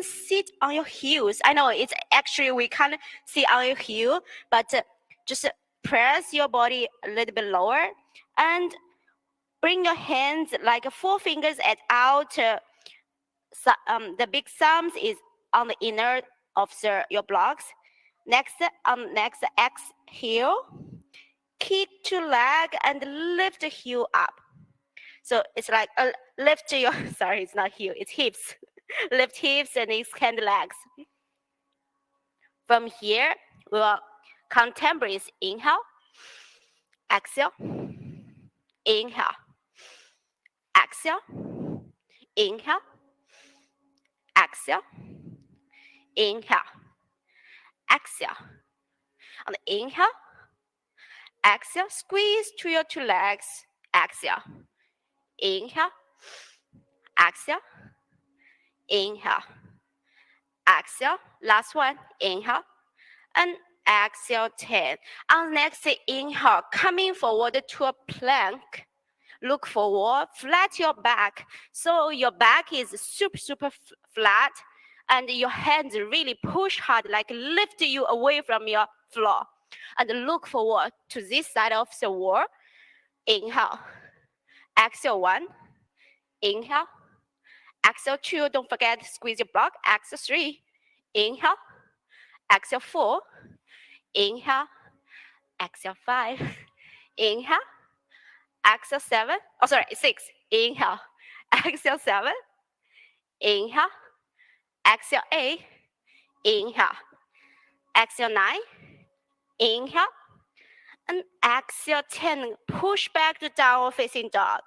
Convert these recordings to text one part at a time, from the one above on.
sit on your heels. I know it's actually we can't sit on your heel, but just press your body a little bit lower and bring your hands like 4 fingers at out. The big thumbs is on the inner of your blocks. Next, next exhale, kick to leg and lift the heel up. So it's like lift your, sorry, it's not heel, it's hips. Lift hips and extend legs. From here, we will contemporary inhale, exhale, inhale, exhale, inhale, exhale, inhale, exhale. On the inhale, exhale, squeeze through your 2 legs, exhale, inhale, exhale, inhale, exhale. Last one, inhale, and exhale 10. On the next inhale, coming forward to a plank. Look forward, flat your back. So your back is super flat and your hands really push hard, like lift you away from your floor. And look forward to this side of the wall. Inhale. Exhale 1. Inhale. Exhale 2. Don't forget, squeeze your block. Exhale 3. Inhale. Exhale 4. Inhale. Exhale 5. Inhale. Exhale 7. Oh, sorry, 6. Inhale. Exhale 7. Inhale. Exhale 8. Inhale. Exhale 9. Inhale. And exhale 10. Push back to downward facing dog.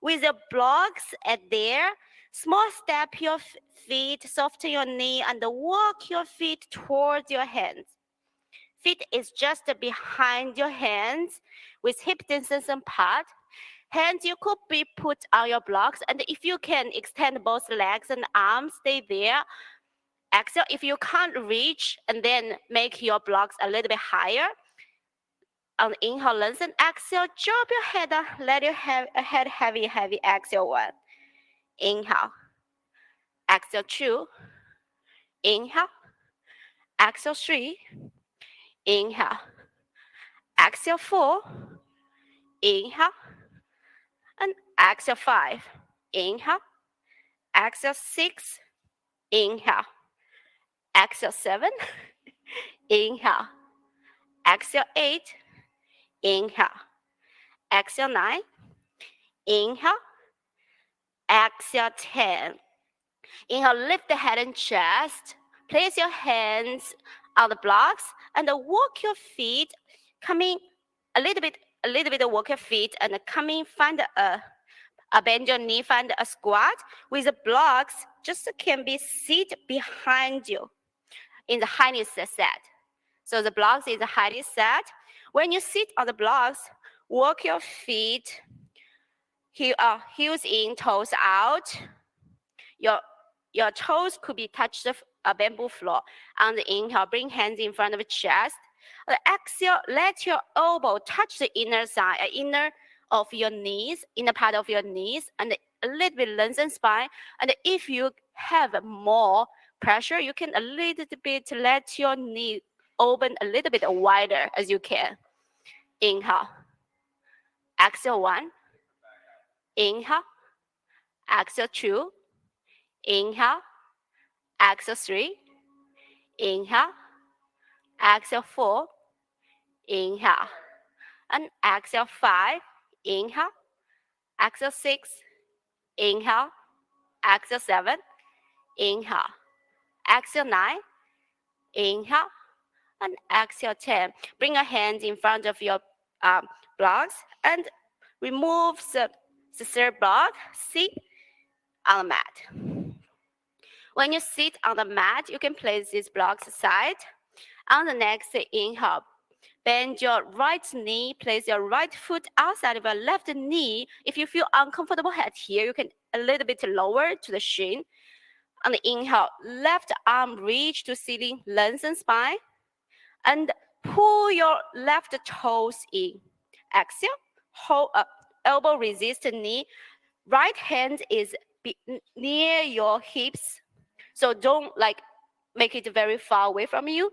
With the blocks at there, small step your feet, soften your knee, and walk your feet towards your hands. Feet is just behind your hands with hip distance apart. Hands you could be put on your blocks, and if you can extend both legs and arms, stay there. Exhale if you can't reach, and then make your blocks a little bit higher. On the inhale, lengthen. Exhale, drop your head down. Let your head heavy. Exhale 1. Inhale. Exhale 2. Inhale. Exhale 3. Inhale. Exhale 4. Inhale. And exhale 5. Inhale. Exhale 6. Inhale. Exhale 7. Inhale. Exhale 8. Inhale. Exhale 9. Inhale. Exhale 10. Inhale, lift the head and chest. Place your hands on the blocks and walk your feet, coming a little bit walk your feet and coming, find bend your knee, find a squat. With the blocks, just can be sit behind you in the highest set. So the blocks is the highest set. When you sit on the blocks, walk your feet, heels in, toes out. Your toes could be touched a bamboo floor. On the inhale, bring hands in front of the chest. The exhale, let your elbow touch the inner side, inner of your knees, inner part of your knees, and a little bit lengthen spine. And if you have more pressure, you can a little bit let your knee open a little bit wider as you can. Inhale. Exhale 1. Inhale. Exhale 2. Inhale. Exhale 3. Inhale. Exhale 4. Inhale. And exhale 5. Inhale. Exhale 6. Inhale. Exhale 7. Inhale. Exhale 9. Inhale. And exhale 10. Bring your hands in front of your blocks and remove the third block. Sit on the mat. When you sit on the mat, you can place these blocks aside. On the next inhale, bend your right knee, place your right foot outside of your left knee. If you feel uncomfortable at here, you can a little bit lower to the shin. On the inhale, left arm reach to ceiling, lengthen spine, and pull your left toes in. Exhale, hold up, elbow resist knee. Right hand is near your hips. So don't like make it very far away from you.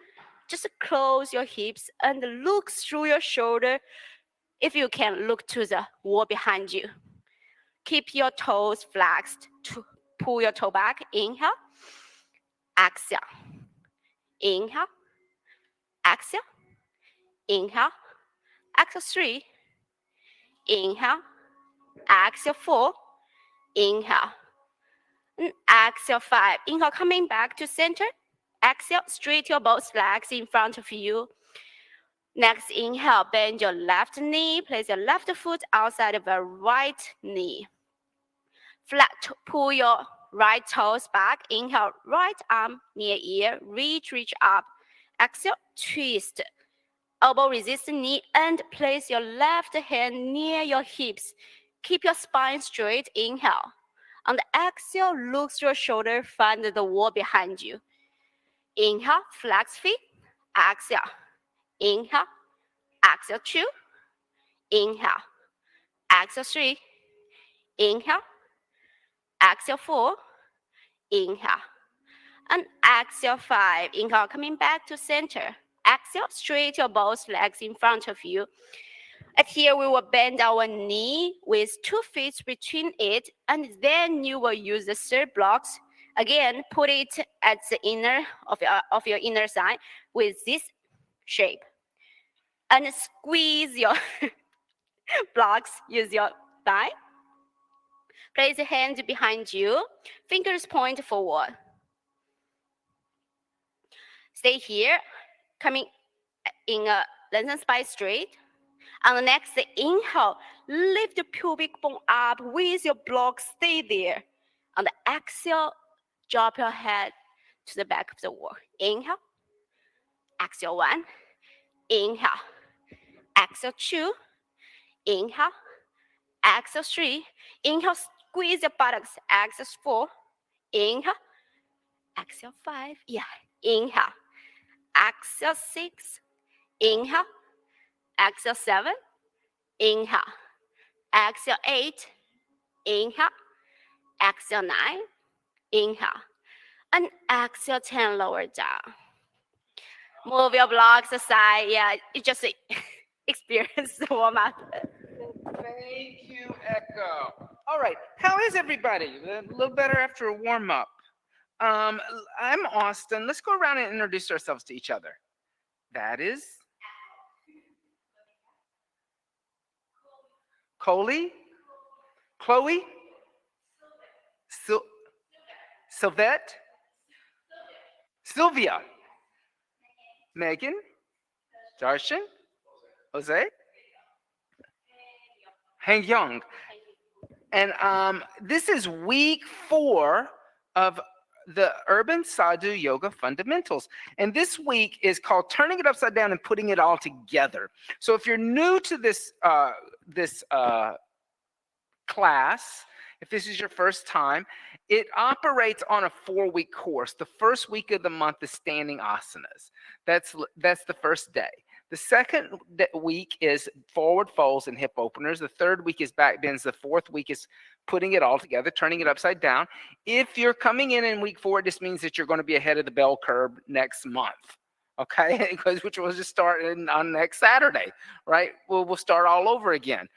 Just close your hips and look through your shoulder. If you can, look to the wall behind you. Keep your toes flexed to pull your toe back. Inhale, exhale, inhale, exhale, inhale, exhale 3, inhale, exhale 4, inhale, and exhale 5. Inhale, coming back to center. Exhale, straight your both legs in front of you. Next, inhale, bend your left knee. Place your left foot outside of your right knee. Flat, pull your right toes back. Inhale, right arm near ear. Reach up. Exhale, twist. Elbow resist knee and place your left hand near your hips. Keep your spine straight. Inhale. On the exhale, look through your shoulder. Find the wall behind you. Inhale, flex feet. Exhale. Inhale. Exhale 2. Inhale. Exhale 3. Inhale. Exhale 4. Inhale. And exhale 5. Inhale, coming back to center. Exhale, straight your both legs in front of you. And here we will bend our knee with 2 feet between it, and then you will use the third blocks. Again, put it at the inner of your inner thigh with this shape. And squeeze your blocks, use your thigh. Place your hand behind you, fingers point forward. Stay here, coming in a lengthen spine straight. On the next inhale, lift the pubic bone up with your block, stay there. On the exhale, drop your head to the back of the wall. Inhale, exhale 1, inhale, exhale 2, inhale, exhale 3, inhale, squeeze your buttocks, exhale 4, inhale, exhale 5, yeah, inhale, exhale 6, inhale, exhale 7, inhale, exhale 8, inhale, exhale 9, inhale, and exhale 10, lower down. Move your blocks aside. Yeah, you just experience the warm up. Thank you, Echo. All right, how is everybody? A little better after a warm up. I'm Austin. Let's go around and introduce ourselves to each other. That is Coley, Chloe, Sylvette, Sylvia, Megan, Darshan, Jose, Hang Young. And this is week 4 of the Urban Sadhu Yoga Fundamentals. And this week is called Turning It Upside Down and Putting It All Together. So if you're new to this class, if this is your first time, it operates on a 4-week course. The first week of the month is standing asanas. That's the first day. The second week is forward folds and hip openers. The third week is back bends. The fourth week is putting it all together, turning it upside down. If you're coming in week 4, this means that you're going to be ahead of the bell curve next month. Okay, because which will just start on next Saturday, right? We'll start all over again.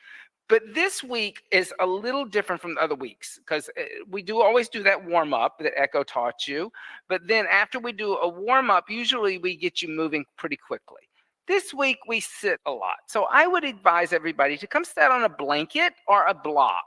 But this week is a little different from the other weeks because we always do that warm up that Echo taught you. But then after we do a warm up, usually we get you moving pretty quickly. This week we sit a lot. So I would advise everybody to come sit on a blanket or a block.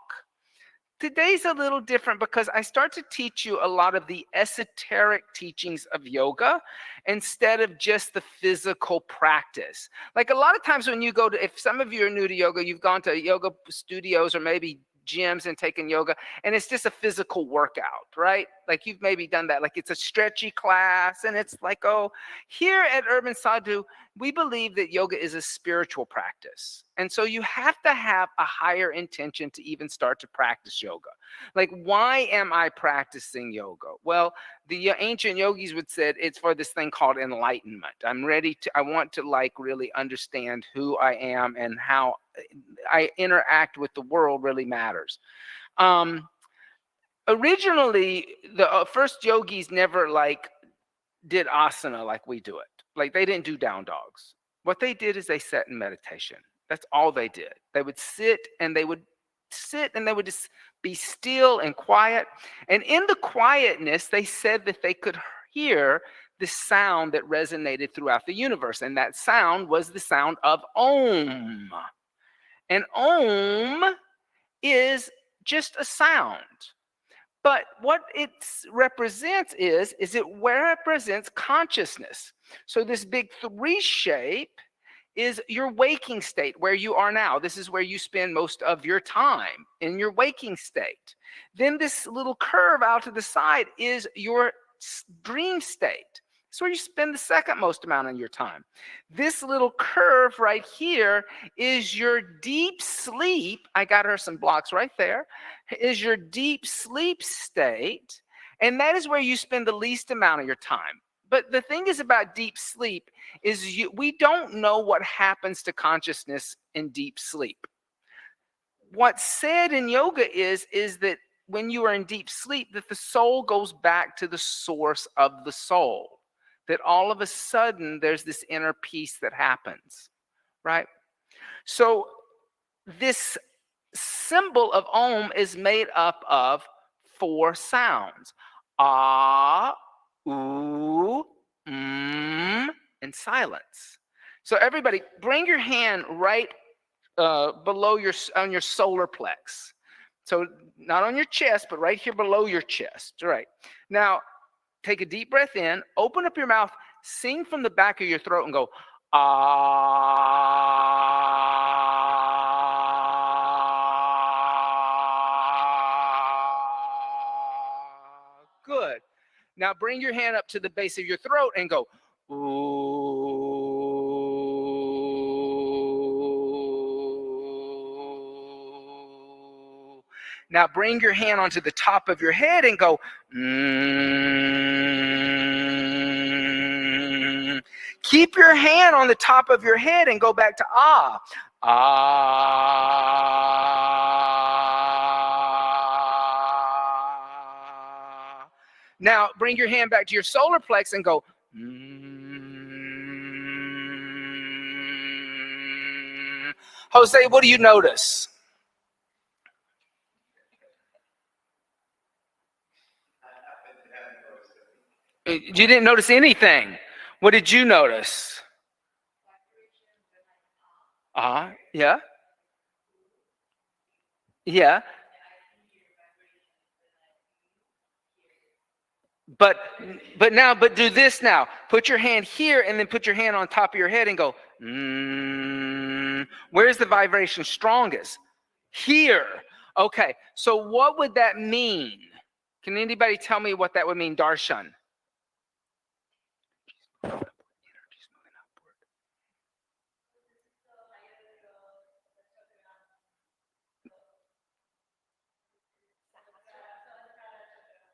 Today's a little different because I start to teach you a lot of the esoteric teachings of yoga instead of just the physical practice. Like a lot of times when you go to, if some of you are new to yoga, you've gone to yoga studios or maybe gyms and taken yoga, and it's just a physical workout, right? Like you've maybe done that. Like it's a stretchy class, and it's like, oh, here at Urban Sadhu, we believe that yoga is a spiritual practice. And so you have to have a higher intention to even start to practice yoga. Like, why am I practicing yoga? Well, the ancient yogis would say it's for this thing called enlightenment. I want to like really understand who I am and how I interact with the world really matters. Originally, the first yogis never like did asana like we do it. Like they didn't do down dogs. What they did is they sat in meditation. That's all they did. They would sit and they would just be still and quiet. And in the quietness, they said that they could hear the sound that resonated throughout the universe. And that sound was the sound of Om. And Om is just a sound. But what it represents is it represents consciousness. So this big 3 shape is your waking state, where you are now. This is where you spend most of your time, in your waking state. Then this little curve out to the side is your dream state. It's where you spend the second most amount of your time. This little curve right here is your deep sleep. I got her some blocks right there. Is your deep sleep state. And that is where you spend the least amount of your time. But the thing is about deep sleep is we don't know what happens to consciousness in deep sleep. What's said in yoga is that when you are in deep sleep, that the soul goes back to the source of the soul. That all of a sudden there's this inner peace that happens, right? So this symbol of Om is made up of 4 sounds. Ah, ooh, and silence. So everybody, bring your hand right below on your solar plex. So not on your chest, but right here below your chest. All right. Now, take a deep breath in, open up your mouth, sing from the back of your throat and go, ah. Good. Now bring your hand up to the base of your throat and go, ooh. Now bring your hand onto the top of your head and go, mm. Keep your hand on the top of your head and go back to ah. Ah. Now bring your hand back to your solar plex and go, Jose, what do you notice? You didn't notice anything. What did you notice? Yeah. Yeah. But do this now. Put your hand here and then put your hand on top of your head and go, where's the vibration strongest? Here. Okay. So what would that mean? Can anybody tell me what that would mean, Darshan?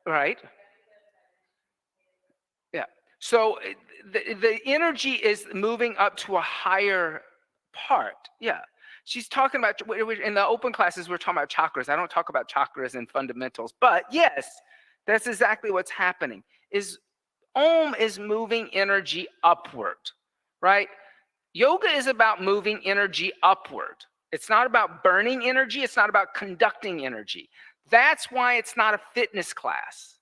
Right? Yeah. So the energy is moving up to a higher part. Yeah. She's talking about, in the open classes, we're talking about chakras. I don't talk about chakras and fundamentals, but yes, that's exactly what's happening. Is Om is moving energy upward, right? Yoga is about moving energy upward. It's not about burning energy. It's not about conducting energy. That's why it's not a fitness class.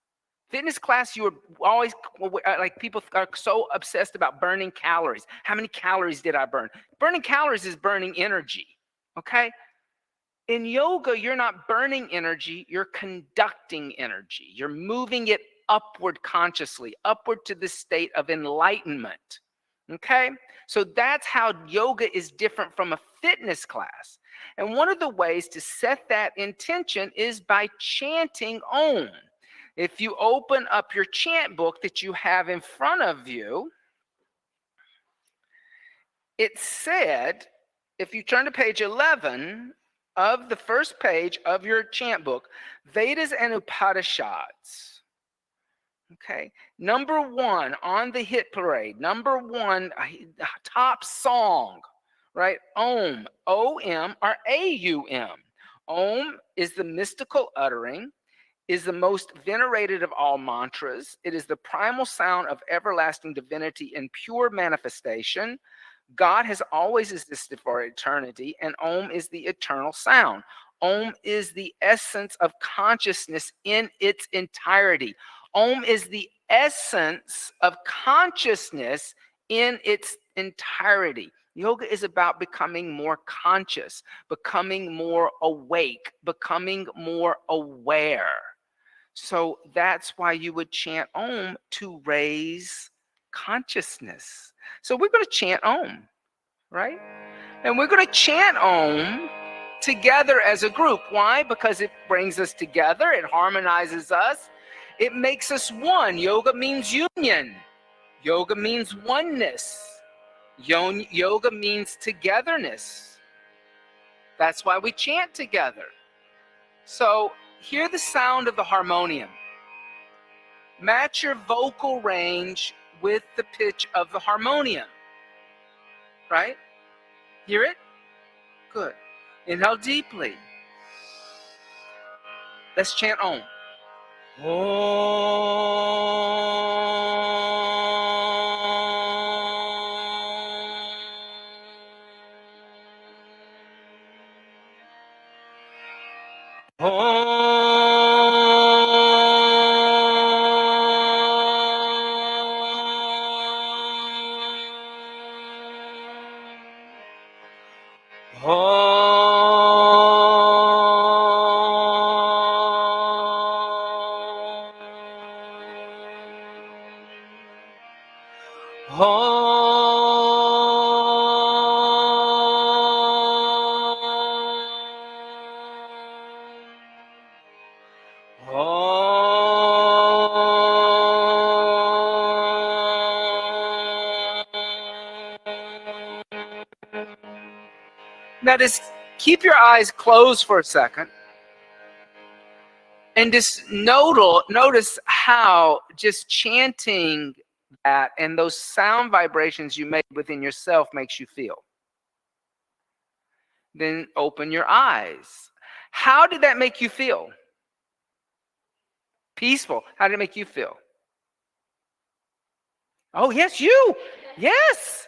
Fitness class, you are always, like, people are so obsessed about burning calories. How many calories did I burn? Burning calories is burning energy, okay? In yoga, you're not burning energy, you're conducting energy. You're moving it upward consciously, upward to the state of enlightenment, okay? So that's how yoga is different from a fitness class. And one of the ways to set that intention is by chanting Om. If you open up your chant book that you have in front of you, it said, if you turn to page 11 of the first page of your chant book, Vedas and Upanishads. Okay, number 1 on the hit parade, number 1 top song, right? Om, O-M or A-U-M. Om is the mystical uttering. is the most venerated of all mantras. It is the primal sound of everlasting divinity in pure manifestation. God has always existed for eternity, and Om is the eternal sound. Om is the essence of consciousness in its entirety. Om is the essence of consciousness in its entirety. Yoga is about becoming more conscious, becoming more awake, becoming more aware. So that's why you would chant Om, to raise consciousness. So we're going to chant Om, right? And we're going to chant Om together as a group. Why? Because it brings us together, it harmonizes us, it makes us one. Yoga means union, yoga means oneness, yoga means togetherness. That's why we chant together. So hear the sound of the harmonium. Match your vocal range with the pitch of the harmonium, right? Hear it? Good. Inhale deeply. Let's chant Om. Now just keep your eyes closed for a second and just notice how just chanting that and those sound vibrations you make within yourself makes you feel. Then open your eyes. How did that make you feel? Peaceful. How did it make you feel? Oh, yes, you. Yes.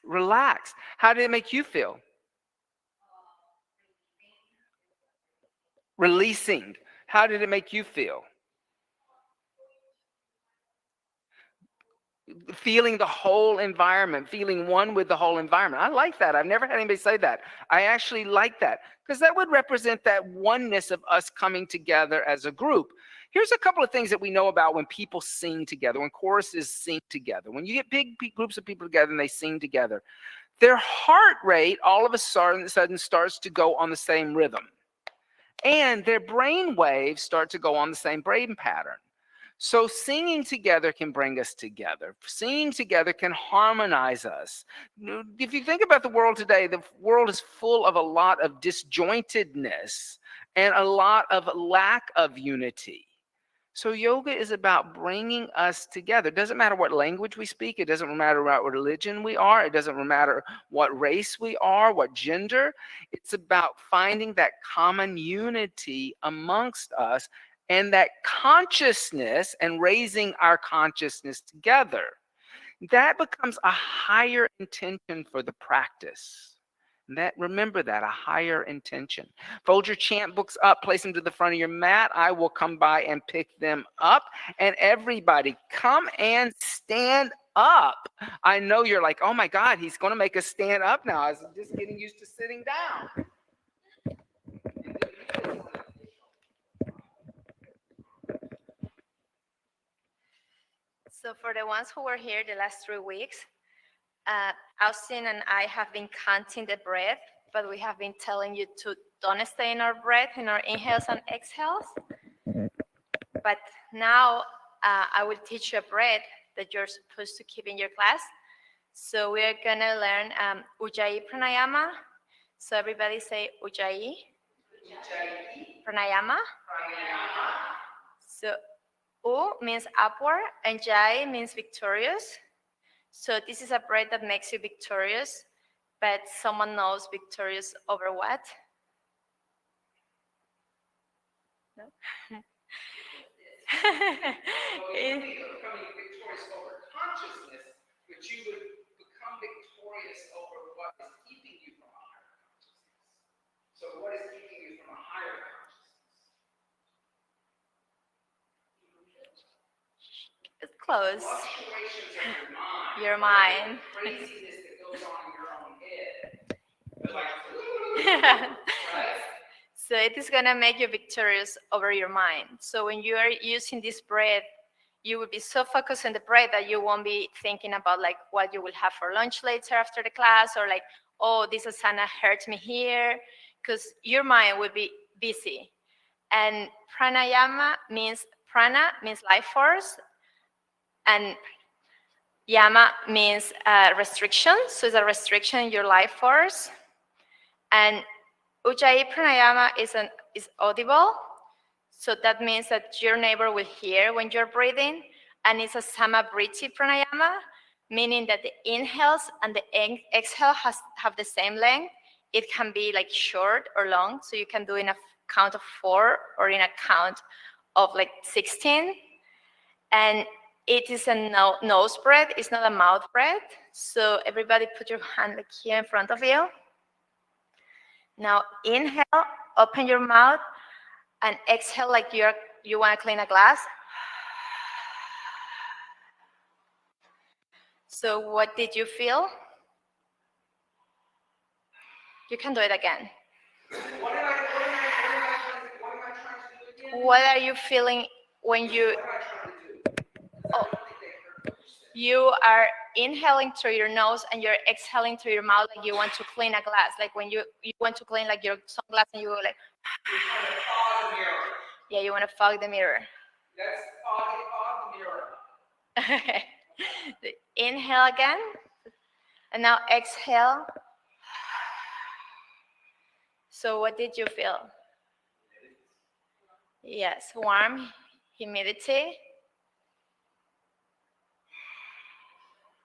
Relax. How did it make you feel? Releasing. How did it make you feel? Feeling the whole environment, feeling one with the whole environment. I like that. I've never had anybody say that. I actually like that because that would represent that oneness of us coming together as a group. Here's a couple of things that we know about when people sing together, when choruses sing together. When you get big groups of people together and they sing together, their heart rate all of a sudden starts to go on the same rhythm. And their brain waves start to go on the same brain pattern. So singing together can bring us together. Singing together can harmonize us. If you think about the world today, the world is full of a lot of disjointedness and a lot of lack of unity. So yoga is about bringing us together. It doesn't matter what language we speak. It doesn't matter what religion we are. It doesn't matter what race we are, what gender. It's about finding that common unity amongst us and that consciousness and raising our consciousness together. That becomes a higher intention for the practice. Remember that, a higher intention. Fold your chant books up, place them to the front of your mat. I will come by and pick them up. And everybody, come and stand up. I know you're like, oh my God, he's going to make us stand up now. I was just getting used to sitting down. So for the ones who were here the last 3 weeks, Austin and I have been counting the breath, but we have been telling you to don't stay in our breath, in our inhales and exhales. But now I will teach you a breath that you're supposed to keep in your class. So we're gonna learn Ujjayi Pranayama. So everybody say Ujjayi. Pranayama. So U means upward and Jai means victorious. So this is a breath that makes you victorious, but someone knows victorious over what? No? You're becoming victorious over consciousness, but you would become victorious over what is keeping you from a higher consciousness. So what is keeping you from a higher consciousness? It's close. Fluctuations of Your mind. Craziness that goes on in your own head. Like, right? So it is going to make you victorious over your mind. So when you are using this breath, you will be so focused on the breath that you won't be thinking about like what you will have for lunch later after the class, or like, oh, this asana hurts me here, because your mind will be busy. And prana means life force, and yama means restriction. So it's a restriction in your life force. And Ujjayi pranayama is audible, so that means that your neighbor will hear when you're breathing, and it's a samavriti pranayama, meaning that the inhales and the exhale have the same length. It can be like short or long, so you can do in a count of 4 or in a count of like 16. And it is a nose breath, it's not a mouth breath. So everybody put your hand like here in front of you. Now inhale, open your mouth, and exhale like you want to clean a glass. So what did you feel? You can do it again. What are you feeling when you... Oh, you are inhaling through your nose and you're exhaling through your mouth like you want to clean a glass. Like when you want to clean like your sunglasses and you go like... Yeah, you want to fog the mirror. Let's fog the mirror. Okay. Inhale again. And now exhale. So what did you feel? Yes, warm, humidity.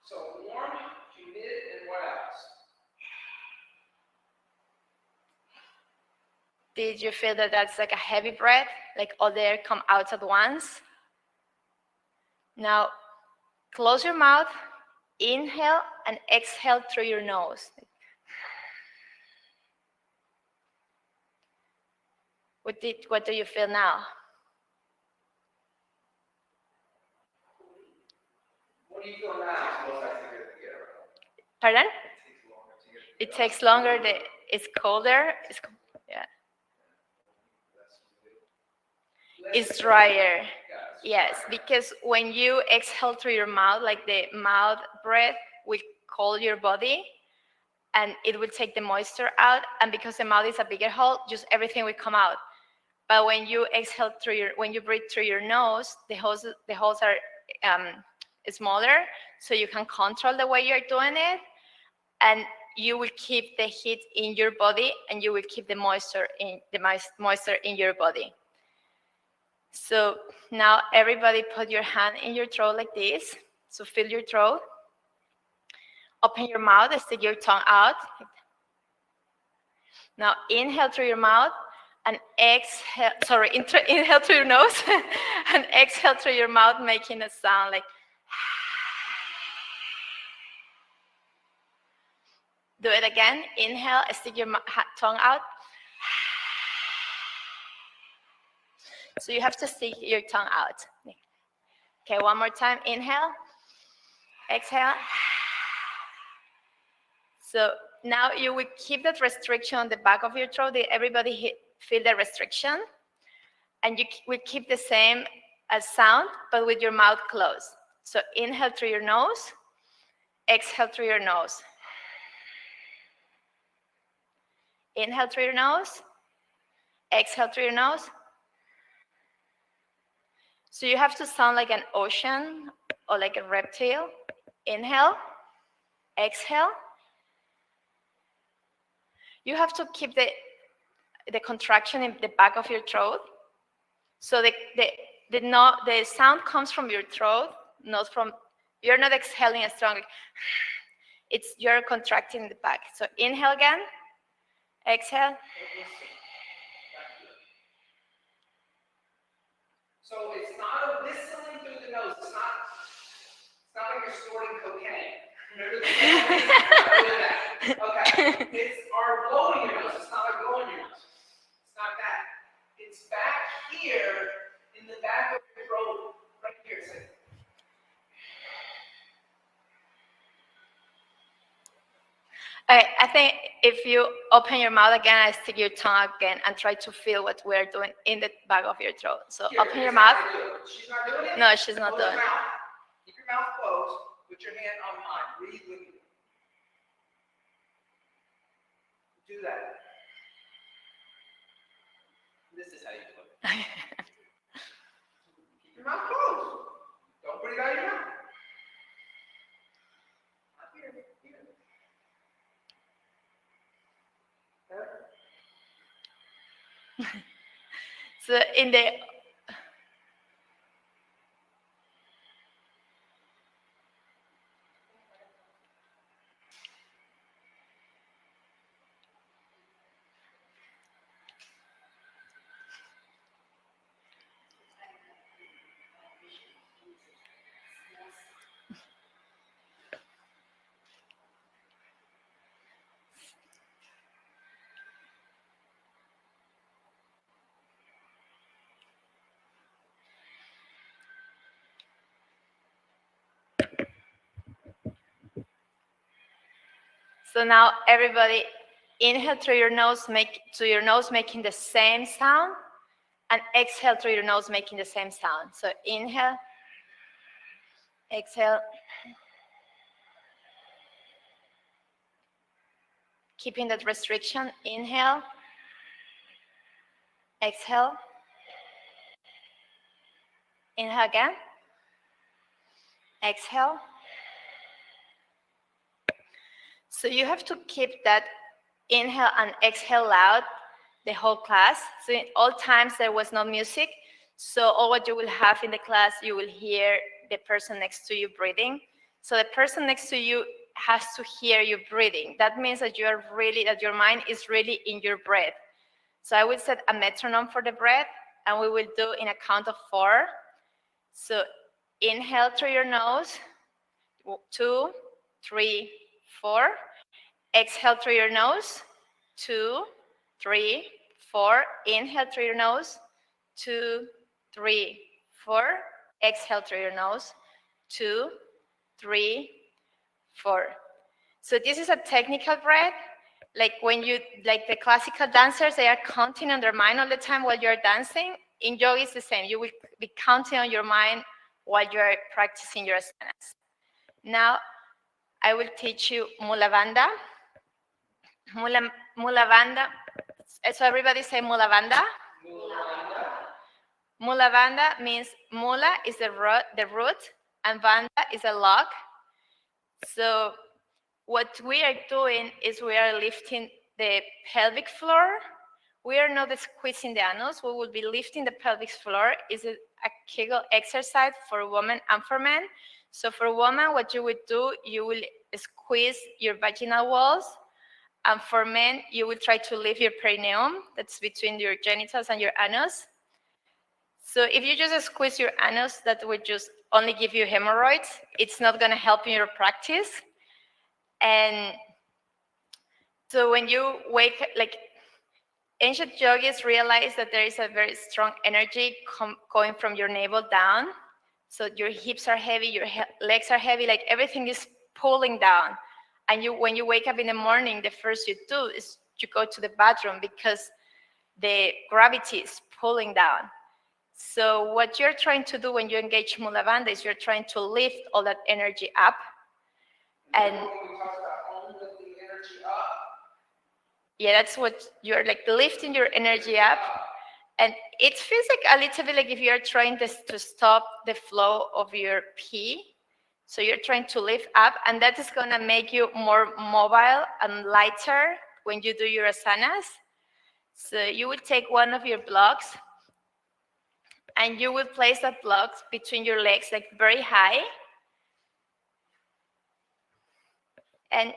So warm, humid, and what else? Did you feel that that's like a heavy breath? Like all the air come out at once? Now, close your mouth, inhale, and exhale through your nose. What do you feel now? What do you feel now? Pardon? It takes longer. It's colder. Yeah. It's drier. Yes, because when you exhale through your mouth, like the mouth breath will cool your body, and it will take the moisture out. And because the mouth is a bigger hole, just everything will come out. But when you exhale when you breathe through your nose, the holes are smaller, so you can control the way you're doing it, and you will keep the heat in your body, and you will keep the moisture in your body. So now everybody put your hand in your throat like this. So fill your throat. Open your mouth and stick your tongue out. Now inhale through your mouth and exhale, inhale through your nose and exhale through your mouth, making a sound like... Do it again. Inhale, stick your tongue out. So you have to stick your tongue out. Okay, one more time. Inhale, exhale. So now you will keep that restriction on the back of your throat. Everybody feel the restriction. And you will keep the same as sound, but with your mouth closed. So inhale through your nose, exhale through your nose. Inhale through your nose, exhale through your nose. So you have to sound like an ocean or like a reptile. Inhale, exhale. You have to keep the contraction in the back of your throat. So the sound comes from your throat, not from... You're not exhaling as strongly. You're contracting the back. So inhale again, exhale. So it's not a whistling through the nose. It's not like you're snorting cocaine. Remember that? Okay. It's our blowing your nose. It's not like blowing your nose. It's not that. It's back here in the back of your throat, right here. Say. I think if you open your mouth again and stick your tongue again and try to feel what we're doing in the back of your throat. So Here, open your mouth. She's not doing it? No, she's not Close doing your it. mouth. Keep your mouth closed. Put your hand on mine. Breathe with me. Do that. This is how you do it. Keep your mouth closed. Don't breathe out of your mouth. Not here. Here. So in the So now everybody inhale through your nose, making the same sound, and exhale through your nose, making the same sound. So inhale, exhale. Keeping that restriction, inhale, exhale. Inhale again, exhale. So you have to keep that inhale and exhale loud the whole class. So in all times there was no music. So all what you will have in the class, you will hear the person next to you breathing. So the person next to you has to hear you breathing. That means that that your mind is really in your breath. So I will set a metronome for the breath, and we will do in a count of 4. So inhale through your nose, 2, 3, 4. Exhale through your nose, 2, 3, 4. Inhale through your nose, 2, 3, 4. Exhale through your nose, 2, 3, 4. So this is a technical breath. Like the classical dancers, they are counting on their mind all the time while you're dancing. In yoga, it's the same. You will be counting on your mind while you're practicing your asanas. Now, I will teach you Mula Bandha. Mula Bandha. So everybody say Mula Bandha. Mula Bandha means mula is the root, and bandha is a log. So what we are doing is we are lifting the pelvic floor. We are not squeezing the anus. We will be lifting the pelvic floor. It's a Kegel exercise for women and for men. So for women, what you would do, you will squeeze your vaginal walls. And for men, you will try to lift your perineum. That's between your genitals and your anus. So if you just squeeze your anus, that would just only give you hemorrhoids. It's not going to help in your practice. And so when you wake, like ancient yogis realize that there is a very strong energy going from your navel down. So your hips are heavy, your legs are heavy, like everything is pulling down. And when you wake up in the morning, the first you do is you go to the bathroom because the gravity is pulling down. So what you're trying to do when you engage Mula Bandha is you're trying to lift all that energy up. And yeah, that's what you're like, lifting your energy up. And it feels like a little bit like if you're trying to stop the flow of your pee. So you're trying to lift up, and that is going to make you more mobile and lighter when you do your asanas. So you will take one of your blocks, and you will place that block between your legs, like very high. And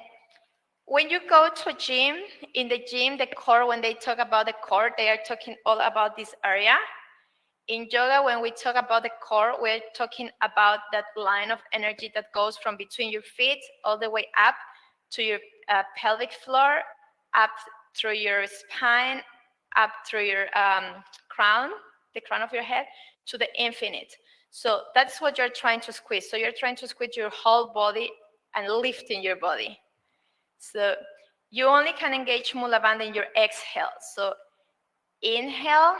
when you go to a gym, in the gym, the core, when they talk about the core, they are talking all about this area. In yoga, when we talk about the core, we're talking about that line of energy that goes from between your feet all the way up to your pelvic floor, up through your spine, up through your crown, the crown of your head, to the infinite. So that's what you're trying to squeeze. So you're trying to squeeze your whole body and lifting your body. So you only can engage Mula Bandha in your exhale. So inhale,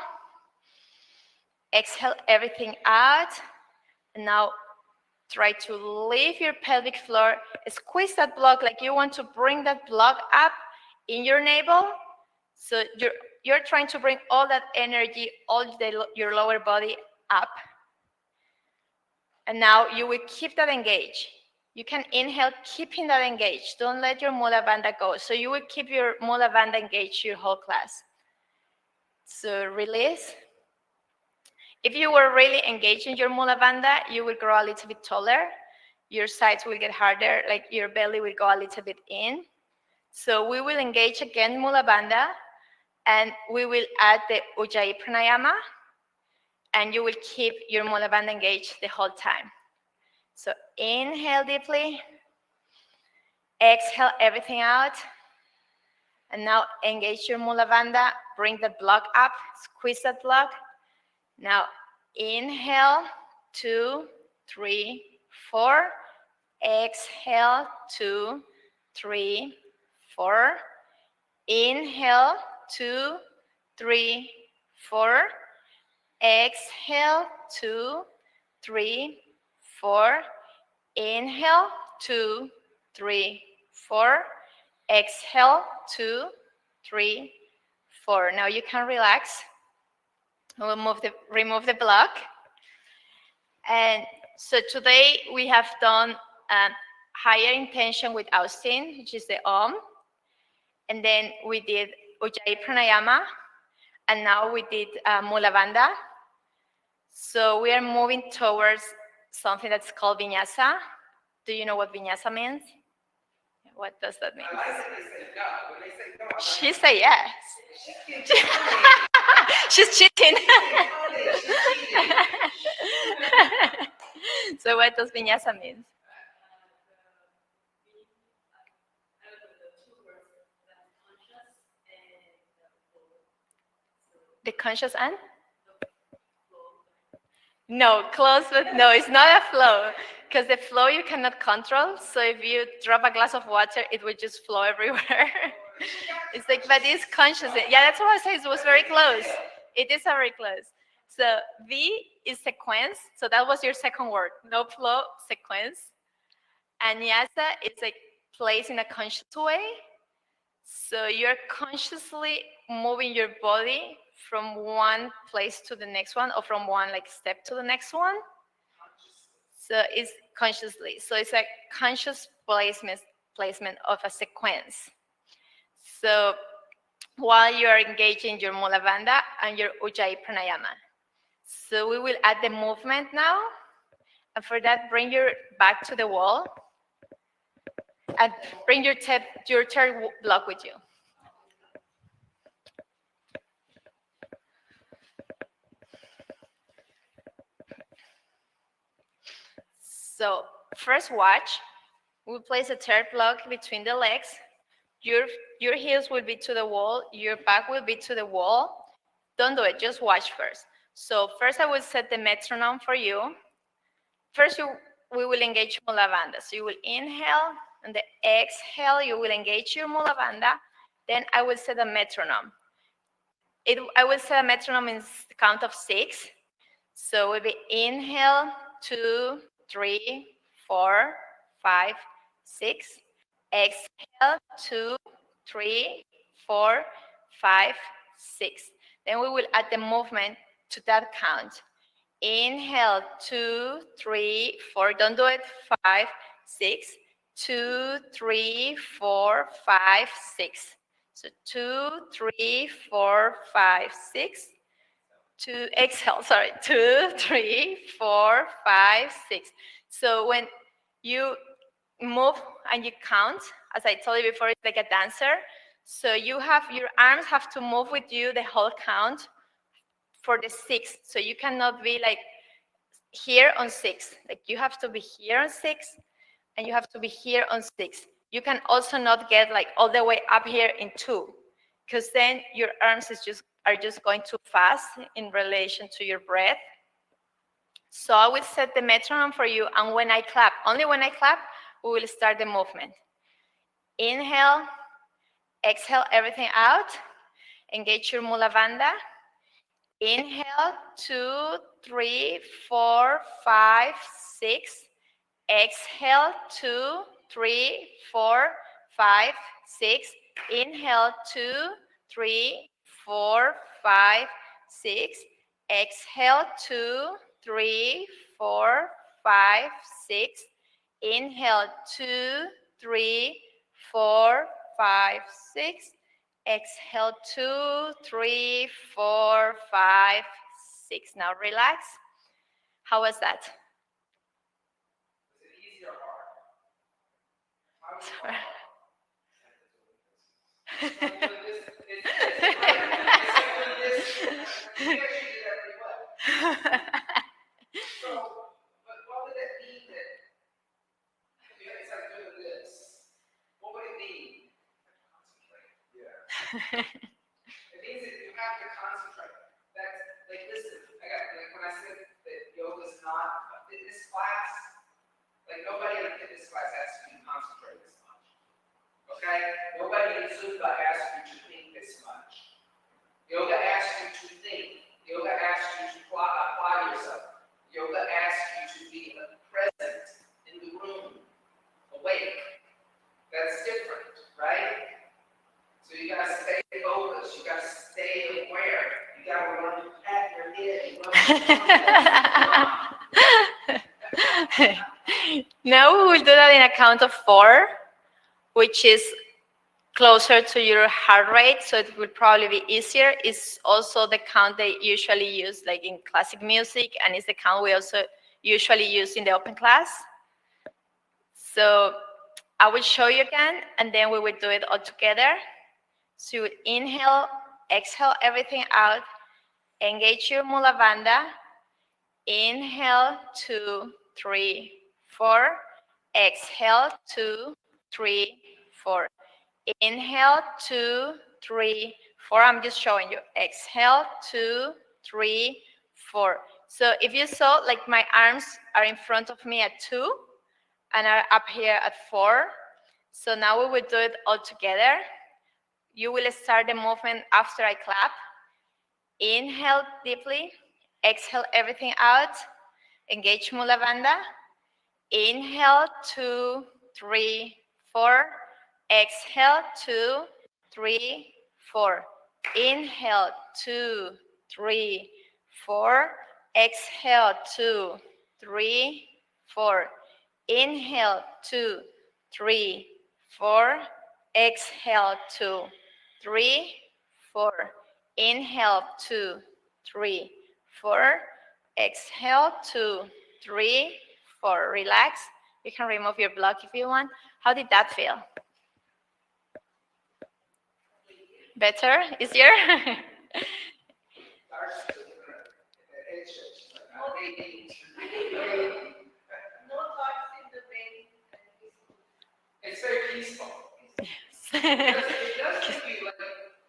exhale everything out. And now try to leave your pelvic floor. Squeeze that block like you want to bring that block up in your navel. So you're trying to bring all that energy, your lower body up. And now you will keep that engaged. You can inhale, keeping that engaged. Don't let your Mula Bandha go. So you will keep your Mula Bandha engaged your whole class. So release. If you were really engaged in your Mula Bandha, you will grow a little bit taller. Your sides will get harder, like your belly will go a little bit in. So we will engage again Mula Bandha, and we will add the Ujjayi Pranayama, and you will keep your Mula Bandha engaged the whole time. So inhale deeply, exhale everything out, and now engage your Mula Bandha, bring the block up, squeeze that block. Now inhale, 2, 3, 4, exhale, 2, 3, 4, inhale, 2, 3, 4, exhale, 2, 3, 4, inhale, 2, 3, 4, exhale, 2, 3, 4. Now you can relax. We'll remove the block. And so today we have done higher intention with Austin, which is the Om. And then we did Ujjayi Pranayama. And now we did Mula Bandha. So we are moving towards something that's called Vinyasa. Do you know what Vinyasa means? What does that mean? I like when they say no. When they say no, She said yes. She's She's cheating. She's cheating. So what does Vinyasa mean? The conscious and? No, close, but no, it's not a flow. Because the flow you cannot control. So if you drop a glass of water, it will just flow everywhere. It's like, but it's conscious. Yeah, that's what I say. It was very close. It is very close. So V is sequence. So that was your second word. No flow, sequence. And Nyasa is like place in a conscious way. So you're consciously moving your body from one place to the next one, or from one like step to the next one. So it's consciously. So it's a conscious placement of a sequence. So while you are engaging your Mula Bandha and your Ujjayi Pranayama. So we will add the movement now. And for that, bring your back to the wall. And bring your third block with you. So first watch. We'll place a third block between the legs. Your heels will be to the wall. Your back will be to the wall. Don't do it. Just watch first. So first I will set the metronome for you. First we will engage Mula Bandha. So you will inhale. On the exhale, you will engage your Mula Bandha. Then I will set a metronome. I will set a metronome in the count of 6. So it will be inhale, 2, 3, 4, 5, 6. Exhale, 2, 3, 4, 5, 6. Then we will add the movement to that count. Inhale, 2, 3, 4. Don't do it. 5, 6. 2, 3, 4, 5, 6. So 2, 3, 4, 5, 6. Exhale, sorry. 2, 3, 4, 5, 6. So when you move and you count, as I told you before, it's like a dancer. So your arms have to move with you the whole count for the 6. So you cannot be like here on 6. Like you have to be here on 6, and you have to be here on 6. You can also not get like all the way up here in 2, because then your arms are just going too fast in relation to your breath. So I will set the metronome for you, and when I clap, only when I clap, we will start the movement. Inhale, exhale everything out, engage your mula bandha. Inhale, 2, 3, 4, 5, 6. Exhale, 2, 3, 4, 5, 6. Inhale, 2, 3, 4, 5, 6. Exhale, 2, 3, 4, 5, 6. Inhale, 2, 3, 4, 5, 6. Exhale, 2, 3, 4, 5, 6. Now relax. How was that? It means that you have to concentrate. That's like, listen, when I said that yoga's not a fitness class, like nobody in a fitness class asks you to concentrate this much. Okay? Nobody in Zumba asks you to think this much. Yoga asks you to think. Yoga asks you to apply yourself. Yoga asks you to be present in the room, awake. That's different, right? So you gotta stay focused, you gotta stay aware, you gotta learn to pat your head. Now we will do that in a count of 4, which is closer to your heart rate, so it will probably be easier. It's also the count they usually use like in classic music, and it's the count we also usually use in the open class. So I will show you again, and then we will do it all together. So you would inhale, exhale everything out, engage your mula bandha. Inhale, 2, 3, 4. Exhale, 2, 3, 4. Inhale, 2, 3, 4. I'm just showing you. Exhale, 2, 3, 4. So if you saw, like my arms are in front of me at 2 and are up here at 4. So now we will do it all together. You will start the movement after I clap. Inhale deeply. Exhale everything out. Engage mula bandha. Inhale, 2, 3, 4. Exhale, 2, 3, 4. Inhale, 2, 3, 4. Exhale, 2, 3, 4. Inhale, 2, 3, 4. Exhale, 2, 3, 4. Inhale, 2, 3, 4. Exhale, 2, 3, 4. Relax. You can remove your block if you want. How did that feel? Better? Easier? It's very peaceful. It does give you like,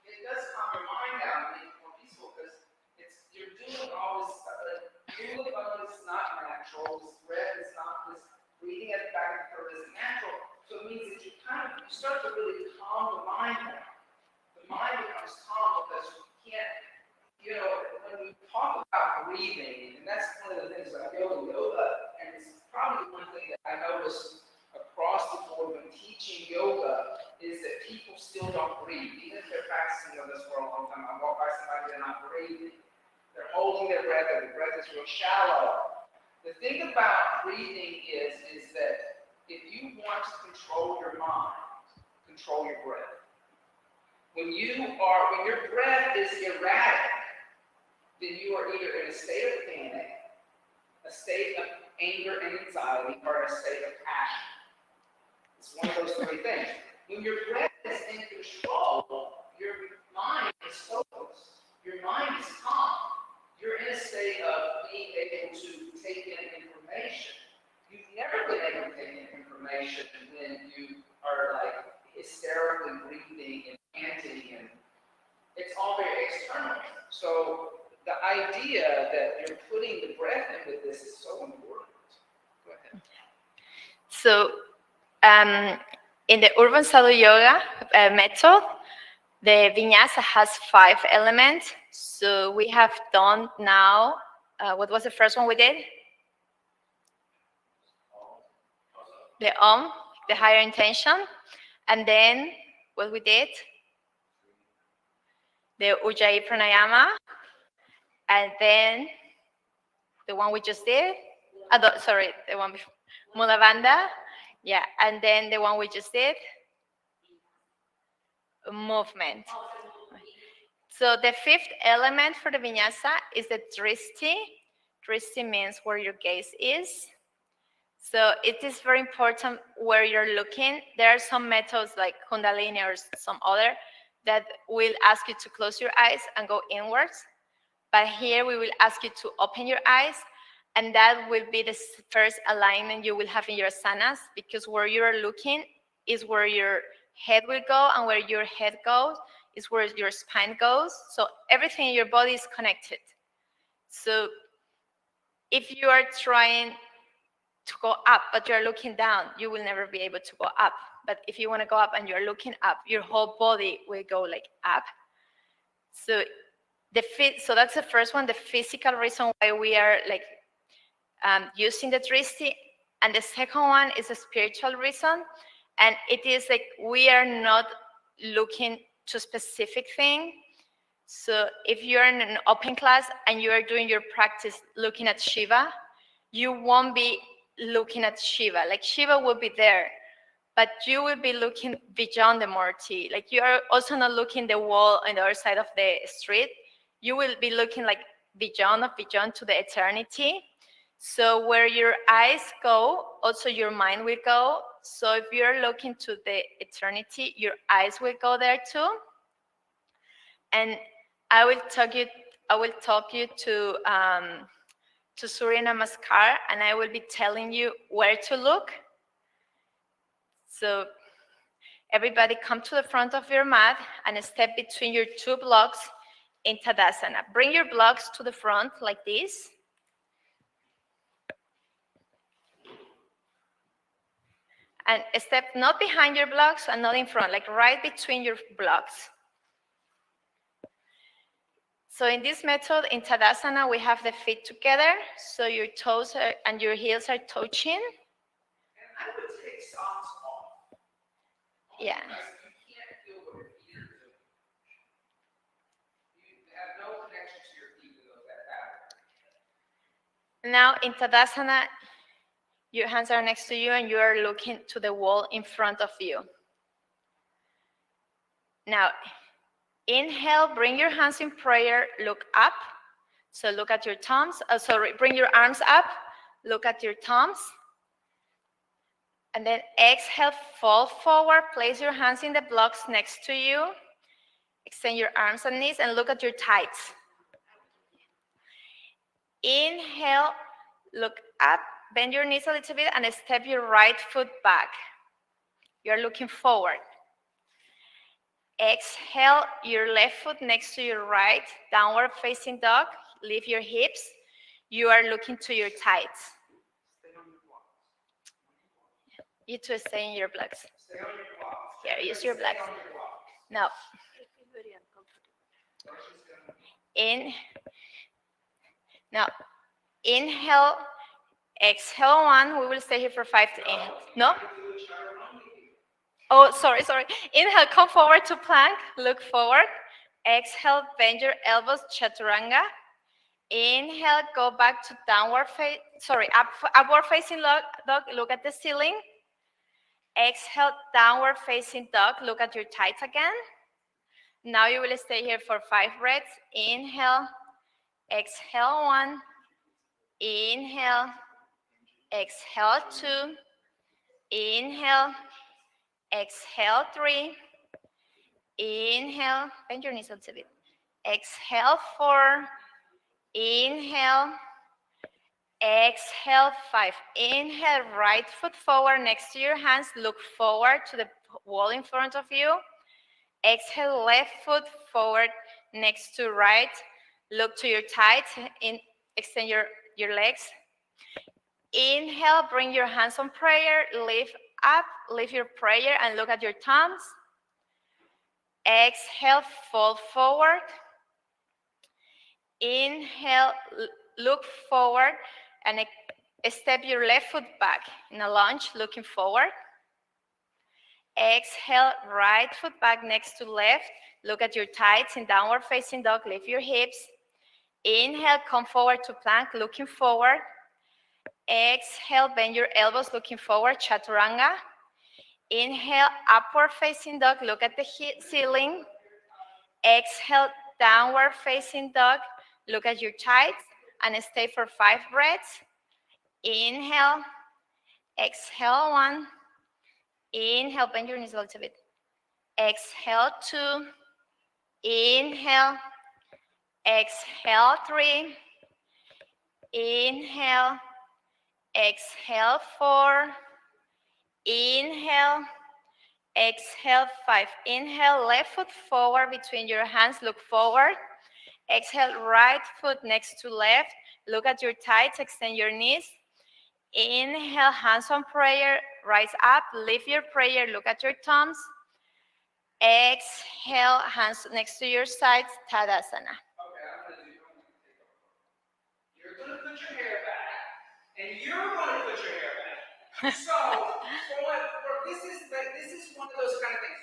it does calm your mind down and make it more peaceful because you're doing all this stuff. Like moving on is not natural. This breath is not this breathing at the back of the throat isn't natural. So it means that you start to really calm the mind down. The mind becomes calm because you can't, when we talk about breathing, and that's one of the things about yoga, and it's probably one thing that I noticed across the board when teaching yoga is that people still don't breathe. Even if they're practicing yoga for a long time, I walk by somebody, they're not breathing. They're holding their breath, and the breath is real shallow. The thing about breathing is that if you want to control your mind, control your breath. When your breath is erratic, then you are either in a state of panic, a state of anger and anxiety, or a state of passion. It's one of those 3 things. When your breath is in control, your mind is focused. Your mind is calm. a state of being able to take in information. You've never been able to take in information when you are like hysterically breathing and panting, and it's all very external. So the idea that you're putting the breath in with this is so important. Go ahead. So in the Urban Sadhu Yoga Method, the vinyasa has 5 elements. So we have done now, what was the first one we did? The the higher intention. And then what we did? The Ujjayi Pranayama. And then the one we just did. Sorry, the one before. Mula Bandha. Yeah, and then the one we just did. Movement. So the 5th element for the vinyasa is the drishti. Drishti means where your gaze is. So it is very important where you're looking. There are some methods like Kundalini or some other that will ask you to close your eyes and go inwards. But here we will ask you to open your eyes, and that will be the first alignment you will have in your asanas, because where you're looking is where your head will go, and where your head goes is where your spine goes. So everything in your body is connected. So if you are trying to go up, but you're looking down, you will never be able to go up. But if you want to go up and you're looking up, your whole body will go like up. So so that's the first one, the physical reason why we are like using the drishti. And the second one is a spiritual reason. And it is like we are not looking to a specific thing. So if you're in an open class and you are doing your practice looking at Shiva, you won't be looking at Shiva. Like Shiva will be there, but you will be looking beyond the Murti. Like you are also not looking the wall on the other side of the street. You will be looking like beyond to the eternity. So where your eyes go, also your mind will go. So if you're looking to the eternity, your eyes will go there too. And I will talk you to Surya Namaskar, and I will be telling you where to look. So everybody come to the front of your mat and step between your 2 blocks in Tadasana. Bring your blocks to the front like this. And step not behind your blocks and not in front, like right between your blocks. So in this method, in Tadasana, we have the feet together. So your toes and your heels are touching. And I would take socks off. Yeah. Because you can't feel what your feet are doing. You have no connection to your feet in that pattern. Now in Tadasana, your hands are next to you and you are looking to the wall in front of you. Now, inhale, bring your hands in prayer, look up. So look at your thumbs. Bring your arms up, look at your thumbs. And then exhale, fall forward, place your hands in the blocks next to you. Extend your arms and knees and look at your thighs. Inhale, look up, bend your knees a little bit and step your right foot back. You're looking forward. Exhale, your left foot next to your right, downward facing dog. Lift your hips. You are looking to your thighs. You two stay in your blocks. Here, use your blocks. Now, inhale, exhale 1. We will stay here for 5 to inhale. No? Oh, sorry. Inhale, come forward to plank. Look forward. Exhale, bend your elbows, chaturanga. Inhale, go back to upward facing dog. Look at the ceiling. Exhale, downward facing dog. Look at your thighs again. Now you will stay here for 5 breaths. Inhale, exhale 1. Inhale, exhale 2. Inhale, exhale 3. Inhale, bend your knees a little bit. Exhale 4. Inhale. Exhale, 5. Inhale, right foot forward next to your hands. Look forward to the wall in front of you. Exhale, left foot forward next to right. Look to your thighs. Extend your legs. Inhale, bring your hands on prayer. Lift up, lift your prayer and look at your thumbs. Exhale, fold forward. Inhale, look forward and step your left foot back in a lunge, looking forward. Exhale, right foot back next to left. Look at your thighs in downward facing dog. Lift your hips. Inhale, come forward to plank, looking forward. Exhale, bend your elbows, looking forward, chaturanga. Inhale, upward facing dog. Look at the ceiling. Exhale, downward facing dog. Look at your thighs and stay for 5 breaths. Inhale, exhale 1. Inhale, bend your knees a little bit. Exhale 2. Inhale, exhale 3. Inhale, exhale 4. Inhale, exhale 5. Inhale, left foot forward between your hands, look forward. Exhale, right foot next to left. Look at your thighs, extend your knees. Inhale, hands on prayer, rise up, lift your prayer, look at your thumbs. Exhale, hands next to your sides, Tadasana. You're going to put your hair back, and you're going to put your hair back. So this is one of those kind of things.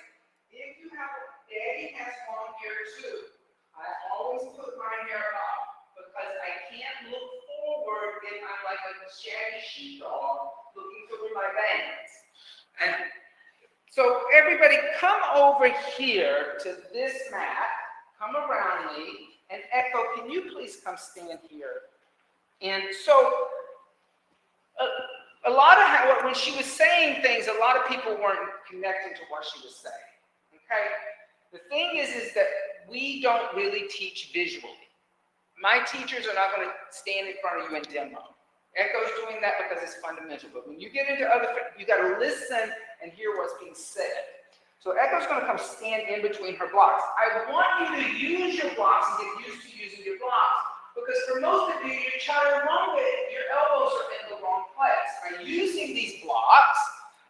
If you have, Daddy has long hair too. I always put my hair up because I can't look forward if I'm like a shaggy sheepdog looking through my bangs. And so everybody come over here to this mat, come around me, and Echo, can you please come stand here? And so a lot of when she was saying things, a lot of people weren't connecting to what she was saying. Okay? The thing is that we don't really teach visually. My teachers are not going to stand in front of you and demo. Echo's doing that because it's fundamental. But when you get into other, you got to listen and hear what's being said. So Echo's going to come stand in between her blocks. I want you to use your blocks and get used to using your blocks. Because for most of you, you're chaturanga, your elbows are in the wrong place. By using these blocks,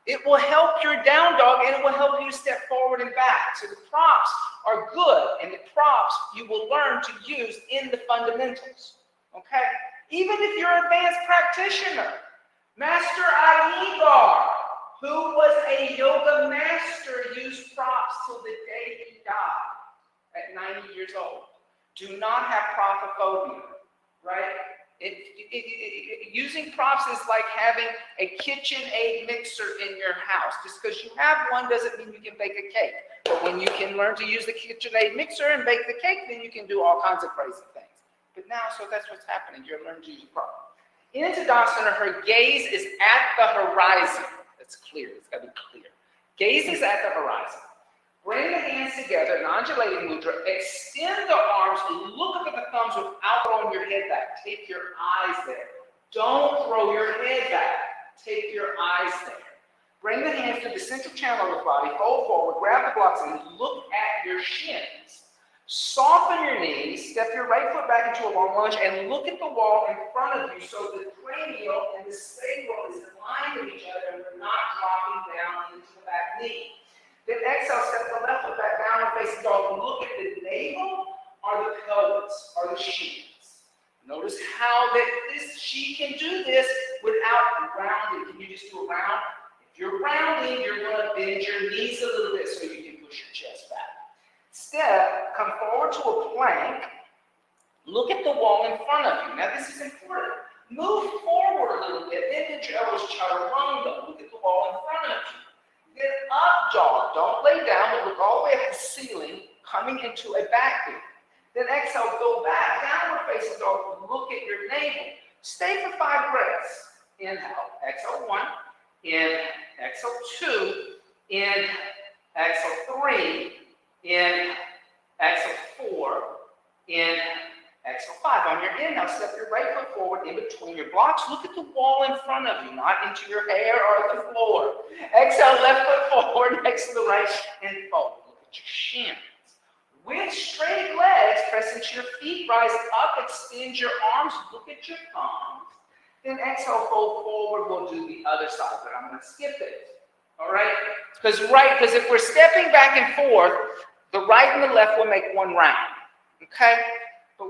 it will help your down dog and it will help you step forward and back. So the props are good, and the props you will learn to use in the fundamentals. Okay? Even if you're an advanced practitioner, Master Iyengar, who was a yoga master, used props till the day he died at 90 years old. Do not have prophophobia, right? Using props is like having a KitchenAid mixer in your house. Just because you have one doesn't mean you can bake a cake. But when you can learn to use the KitchenAid mixer and bake the cake, then you can do all kinds of crazy things. But now, so that's what's happening. You're learning to use a prop. In Tadasana, her gaze is at the horizon. That's clear. It's got to be clear. Gaze is at the horizon. Bring the hands together, non-undulating mudra. Extend the arms. Look up at the thumbs without throwing your head back. Take your eyes there. Don't throw your head back. Take your eyes there. Bring the hands to the central channel of the body. Fold forward. Grab the blocks and look at your shins. Soften your knees. Step your right foot back into a long lunge and look at the wall in front of you so the cranial and the sacral is in line with each other and we're not dropping down into the back knee. Then exhale, step the left foot back down and face dog. Look at the navel or the pelvis or the shins. Notice how she can do this without rounding. Can you just do a round? If you're rounding, you're going to bend your knees a little bit so you can push your chest back. Step, come forward to a plank. Look at the wall in front of you. Now this is important. Move forward a little bit. Then bend your elbows chaturanga. Look at the wall in front of you. Then up dog. Don't lay down, but look all the way at the ceiling, coming into a back bend. Then exhale, go back, downward facing dog. Look at your navel. Stay for 5 breaths. Inhale, exhale 1. In, exhale 2. In, exhale 3. In, exhale 4. In, Exhale, 5. On your inhale, step your right foot forward in between your blocks. Look at the wall in front of you, not into your hair or the floor. Exhale, left foot forward, next to the right, and forward. Look at your shins. With straight legs, press into your feet, rise up, extend your arms, look at your thumbs. Then exhale, fold forward. We'll do the other side, but I'm going to skip it. All right? Because if we're stepping back and forth, the right and the left will make one round. Okay? But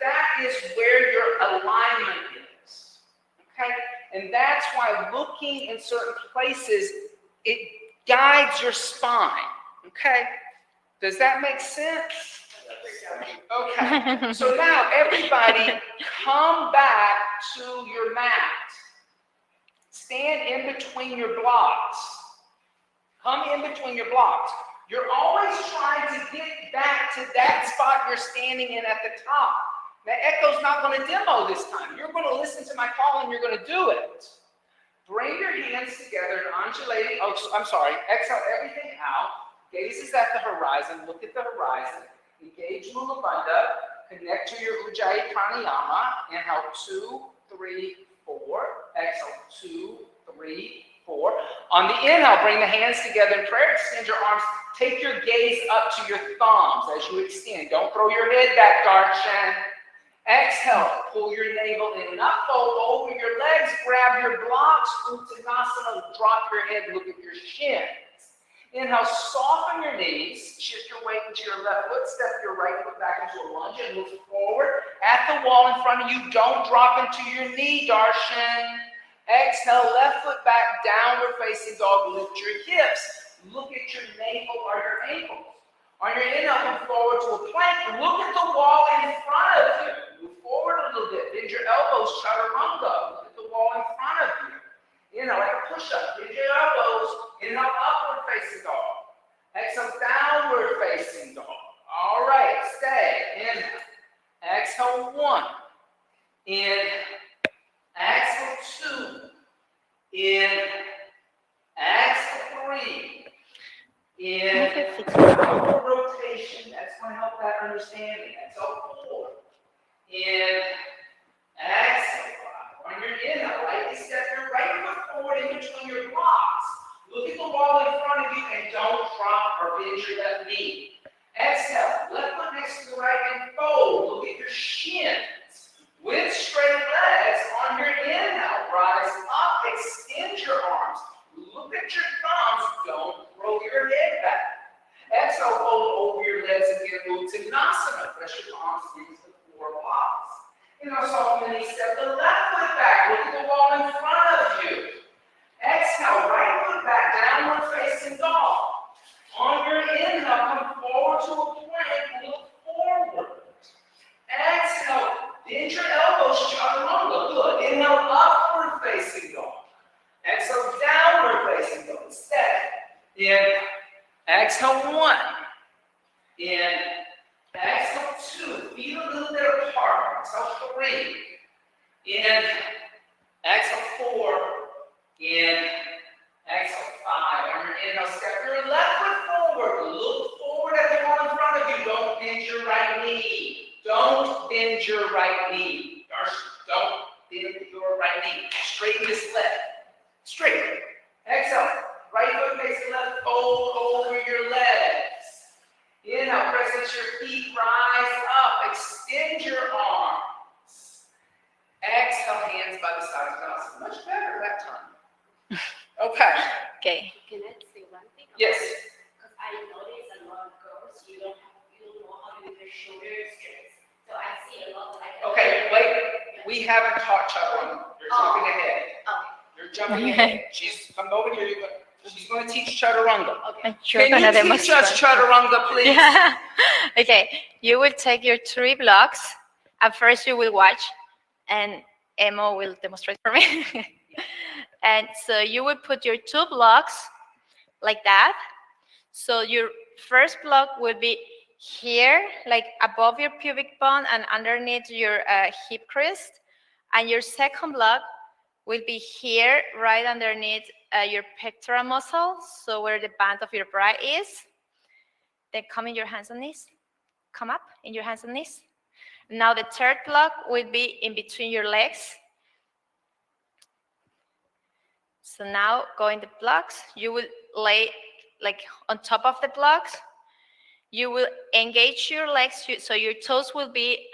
that is where your alignment is. Okay? And that's why looking in certain places, it guides your spine. Okay? Does that make sense? Okay. So now everybody come back to your mat. Stand in between your blocks. Come in between your blocks. You're always trying to get back to that spot you're standing in at the top. Now, Echo's not going to demo this time. You're going to listen to my call and you're going to do it. Bring your hands together and undulating. Oh, I'm sorry. Exhale everything out. Gaze is at the horizon. Look at the horizon. Engage Mula Bandha. Connect to your Ujjayi Pranayama. Inhale, 2, 3, 4. Exhale, 2, 3, 4. On the inhale, bring the hands together in prayer. Extend your arms. Take your gaze up to your thumbs as you extend. Don't throw your head back, Darshan. Exhale, pull your navel in and up. Fold over your legs. Grab your blocks. Uttanasana. Drop your head. Look at your shins. Inhale, soften your knees. Shift your weight into your left foot. Step your right foot back into a lunge and move forward. At the wall in front of you, don't drop into your knee, Darshan. Exhale, left foot back, downward facing dog. Lift your hips. Look at your navel or your ankles. On your inhale, come forward to a plank. Look at the wall in front of you. Move forward a little bit. Bend your elbows, chaturanga. Look at the wall in front of you. Inhale, like a push-up. Bend your elbows. Inhale, upward facing dog. Exhale, downward facing dog. All right, stay. Inhale. Exhale, 1. In. Exhale, 2. In. Exhale, 3. In upward rotation, that's going to help that understanding. Exhale, 4. In, exhale, 5. On your inhale, lightly step your right foot forward in between your blocks. Look at the wall in front of you and don't drop or bend your left knee. Exhale, left foot next to the right and fold. Look at your shins. With straight legs, on your inhale, rise up, extend your arms. Look at your thumbs, don't throw your head back. Exhale, fold over your legs and get Uttanasana. Press your arms into the floor blocks. Soften the knee, step the left foot back. Look at the wall in front of you. Exhale, right foot back, downward facing dog. On your inhale, come forward to a plank and look forward. Exhale, bend your elbows, chaturanga. Good. Inhale, upward facing dog. Exhale, downward facing dog. Step. In. Exhale, 1. In. Exhale, 2. Feet a little bit apart. Exhale, 3. In. Exhale, 4. In. Exhale, 5. On your inhale, step your left foot forward. Look forward at the wall in front of you. Don't bend your right knee. Don't bend your right knee. Don't bend your right knee. Straighten this leg. Straight. Exhale. Right foot facing left. Fold over your legs. Inhale. Press into your feet. Rise up. Extend your arms. Exhale. Hands by the side of the house. Much better that time. Okay. Okay. Can I say one thing? Yes. Because I notice a lot of girls, you don't know how to do their shoulders straight. So I see a lot like. Okay, wait. We haven't taught chaturanga. You're jumping ahead. Oh. You're jumping ahead. She's come over here. She's going to teach chaturanga. Okay. Can you teach us chaturanga, please? Yeah. Okay. You will take your 3 blocks. At first, you will watch, and Emo will demonstrate for me. And so you will put your 2 blocks like that. So your first block will be here, like above your pubic bone and underneath your hip crease. And your second block will be here, right underneath your pectoral muscle, so where the band of your bra is. Then come in your hands and knees. Come up in your hands and knees. Now the third block will be in between your legs. So now going the blocks, you will lay like on top of the blocks. You will engage your legs, so your toes will be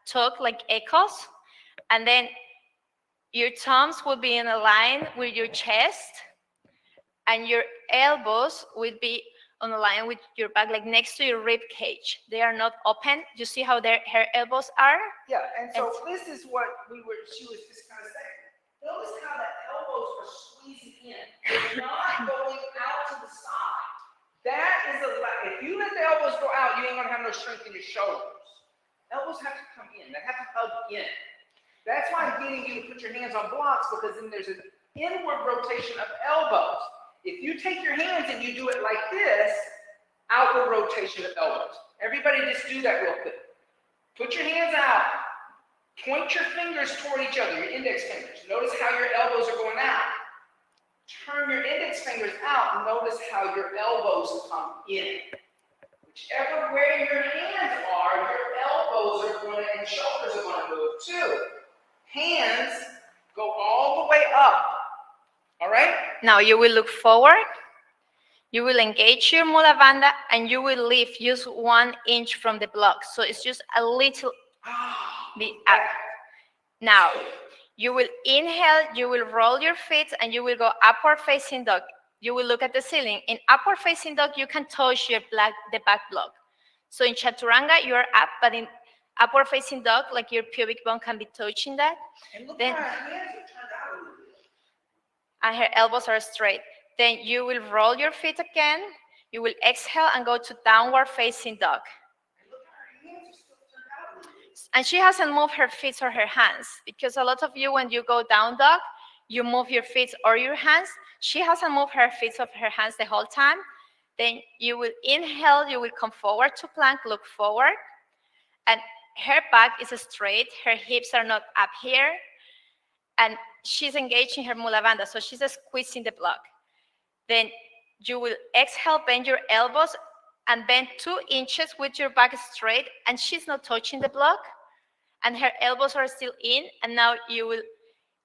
tucked like echoes, and then your thumbs will be in a line with your chest, and your elbows will be on a line with your back, like next to your rib cage. They are not open. You see how her elbows are? Yeah, and so this is what she was just kind of saying. Notice how the elbows are squeezing in. They're not going out to the side. That is if you let the elbows go out, you ain't gonna have no strength in your shoulders. Elbows have to come in. They have to hug in. That's why I'm getting you to put your hands on blocks, because then there's an inward rotation of elbows. If you take your hands and you do it like this, outward rotation of elbows. Everybody just do that real quick. Put your hands out. Point your fingers toward each other, your index fingers. Notice how your elbows are going out. Turn your index fingers out and notice how your elbows come in. Whichever way your hands are, your elbows are going to, and shoulders are going to move too. Hands go all the way up. All right? Now you will look forward. You will engage your mula bandha and you will lift just 1 inch from the block. So it's just a little bit up. Now, you will inhale, you will roll your feet, and you will go upward facing dog. You will look at the ceiling. In upward facing dog, you can touch the back block. So in chaturanga, you're up, but in upward facing dog, like your pubic bone can be touching that. And look Then, how her hands are turned out a little bit. And her elbows are straight. Then you will roll your feet again. You will exhale and go to downward facing dog. And look how her hands are still turned out a little bit. And she hasn't moved her feet or her hands, because a lot of you, when you go down dog, you move your feet or your hands. She hasn't moved her feet or her hands the whole time. Then you will inhale, you will come forward to plank, look forward. And her back is straight, her hips are not up here. And she's engaging her mula bandha, so she's squeezing the block. Then you will exhale, bend your elbows, and bend 2 inches with your back straight, and she's not touching the block, and her elbows are still in. And now you will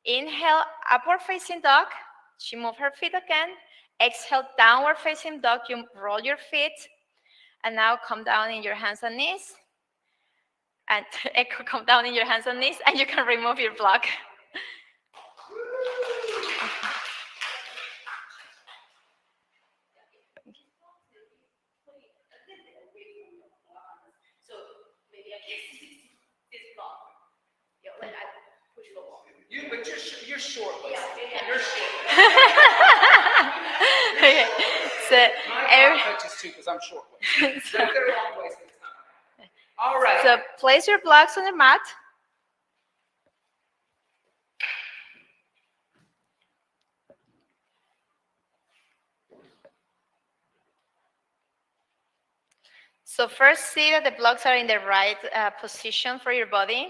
inhale, upward facing dog. She moves her feet again. Exhale, downward facing dog. You roll your feet, and now come down in your hands and knees. And come down in your hands and knees, and you can remove your block. So maybe I guess this block. Yeah, when I push forward. But you're short. Yeah. You're short. Okay. So My touches too, because I'm short. They're long ways. All right. So place your blocks on the mat. So first, see that the blocks are in the right position for your body.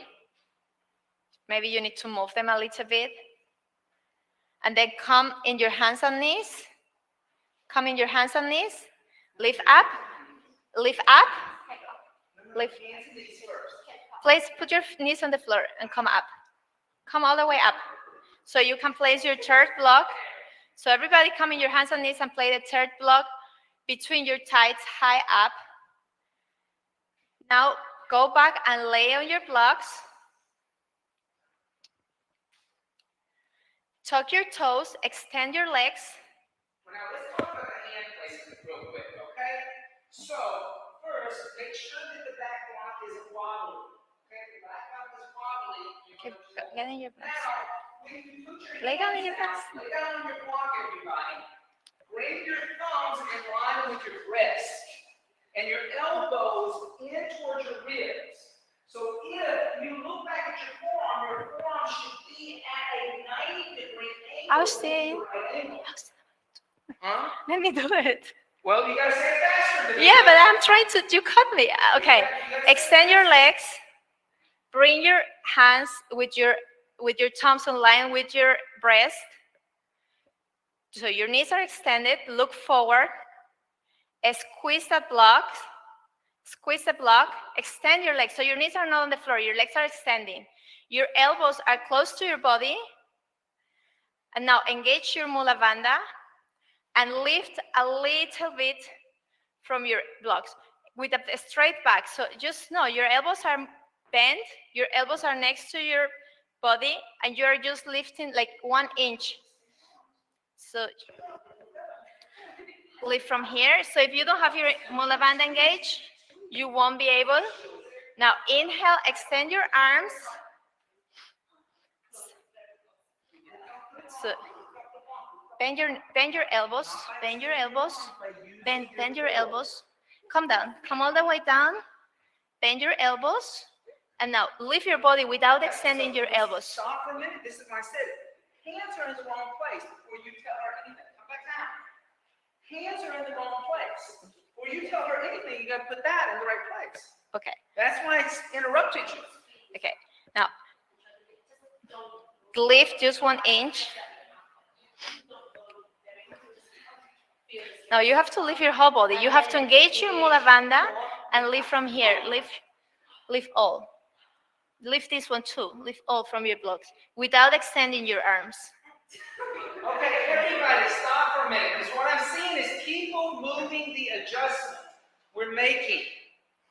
Maybe you need to move them a little bit. And then come in your hands and knees. Come in your hands and knees. Lift up. Lift up. Lift. Place, put your knees on the floor and come up. Come all the way up. So you can place your third block. So everybody come in your hands and knees and play the third block between your thighs, high up. Now go back and lay on your blocks. Tuck your toes, extend your legs. Now let's talk about the hand placement real quick, okay? So first, make sure that the back block isn't wobbly. Okay, if the back block is wobbly, Get in your blocks. now when you put your Lay down in your hands blocks. out, lay down on your block, everybody. Bring your thumbs in line with your wrist and your elbows in towards your ribs. So if you look back at your forearm should be at a 90-degree angle. I'll stay. Huh? Let me do it. Well, you gotta say it faster. Yeah, but I'm trying to, you cut me. Okay, extend your legs. Bring your hands with your thumbs in line with your breast. So your knees are extended, look forward. Squeeze that block. Squeeze the block, extend your legs. So your knees are not on the floor, your legs are extending. Your elbows are close to your body. And now engage your mula bandha and lift a little bit from your blocks with a straight back. So just know your elbows are bent, your elbows are next to your body, and you're just lifting like 1 inch. So lift from here. So if you don't have your mula bandha engaged, you won't be able. Now inhale, extend your arms. So bend your elbows, bend your elbows, bend your elbows. Come down, come all the way down, bend your elbows, and now lift your body without extending your elbows. Stop for a minute. This is my sit. Hands are in the wrong place before you tell her anything. Come back down. Hands are in the wrong place. Before you tell her anything, you got to put that in the right place. Okay. That's why it's interrupted you. Okay. Now, lift just 1 inch. Now you have to lift your whole body. You have to engage your mula bandha and lift from here. Lift all. Lift this one too. Lift all from your blocks without extending your arms. Okay, everybody, stop for a minute, because what I'm seeing is people moving the adjustment we're making.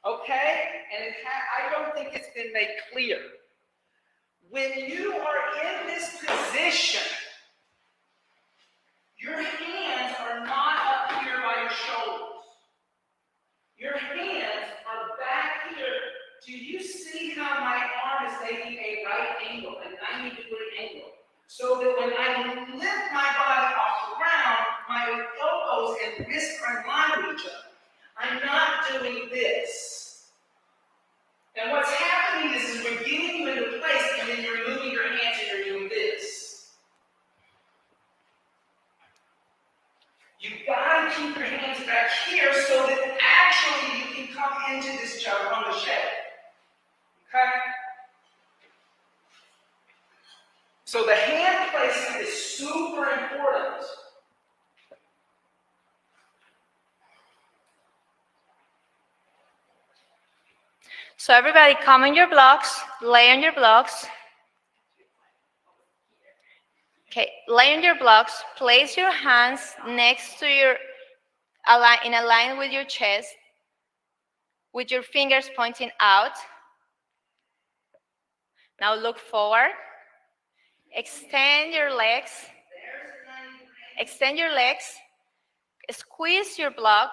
Okay, and I don't think it's been made clear. When you are in this position, your hands are not up here by your shoulders. Your hands are back here. Do you see how my arm is making a right angle, a 90-degree angle? So that when I lift my body off the ground, my elbows and wrists are in line with each other. I'm not doing this. And what's happening is we're getting you into place, and then you're moving your hands and you're doing this. You've got to keep your hands back here so that actually you can come into this chaturanga shape. Okay? So the hand placement is super important. So everybody come on your blocks, lay on your blocks. Okay, lay on your blocks, place your hands next to your, in a line with your chest, with your fingers pointing out. Now look forward. Extend your legs. Extend your legs. Squeeze your block.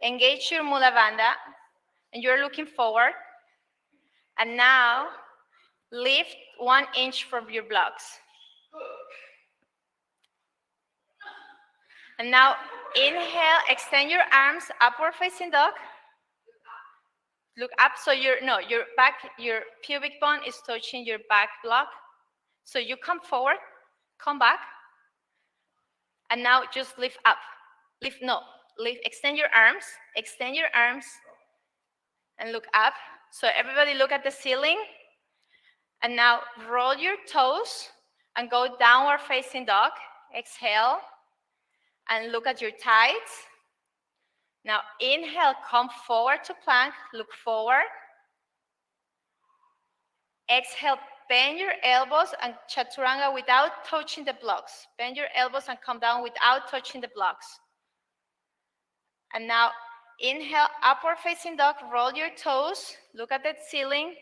Engage your mula bandha. And you're looking forward. And now lift 1 inch from your blocks. And now inhale, extend your arms, upward facing dog. Look up, so your pubic bone is touching your back block. So you come forward, come back, and now just lift up. Lift, extend your arms, and look up. So everybody look at the ceiling, and now roll your toes and go downward facing dog. Exhale, and look at your thighs. Now inhale, come forward to plank, look forward. Exhale, bend your elbows and chaturanga without touching the blocks. Bend your elbows and come down without touching the blocks. And now inhale, upward facing dog, roll your toes, look at the ceiling.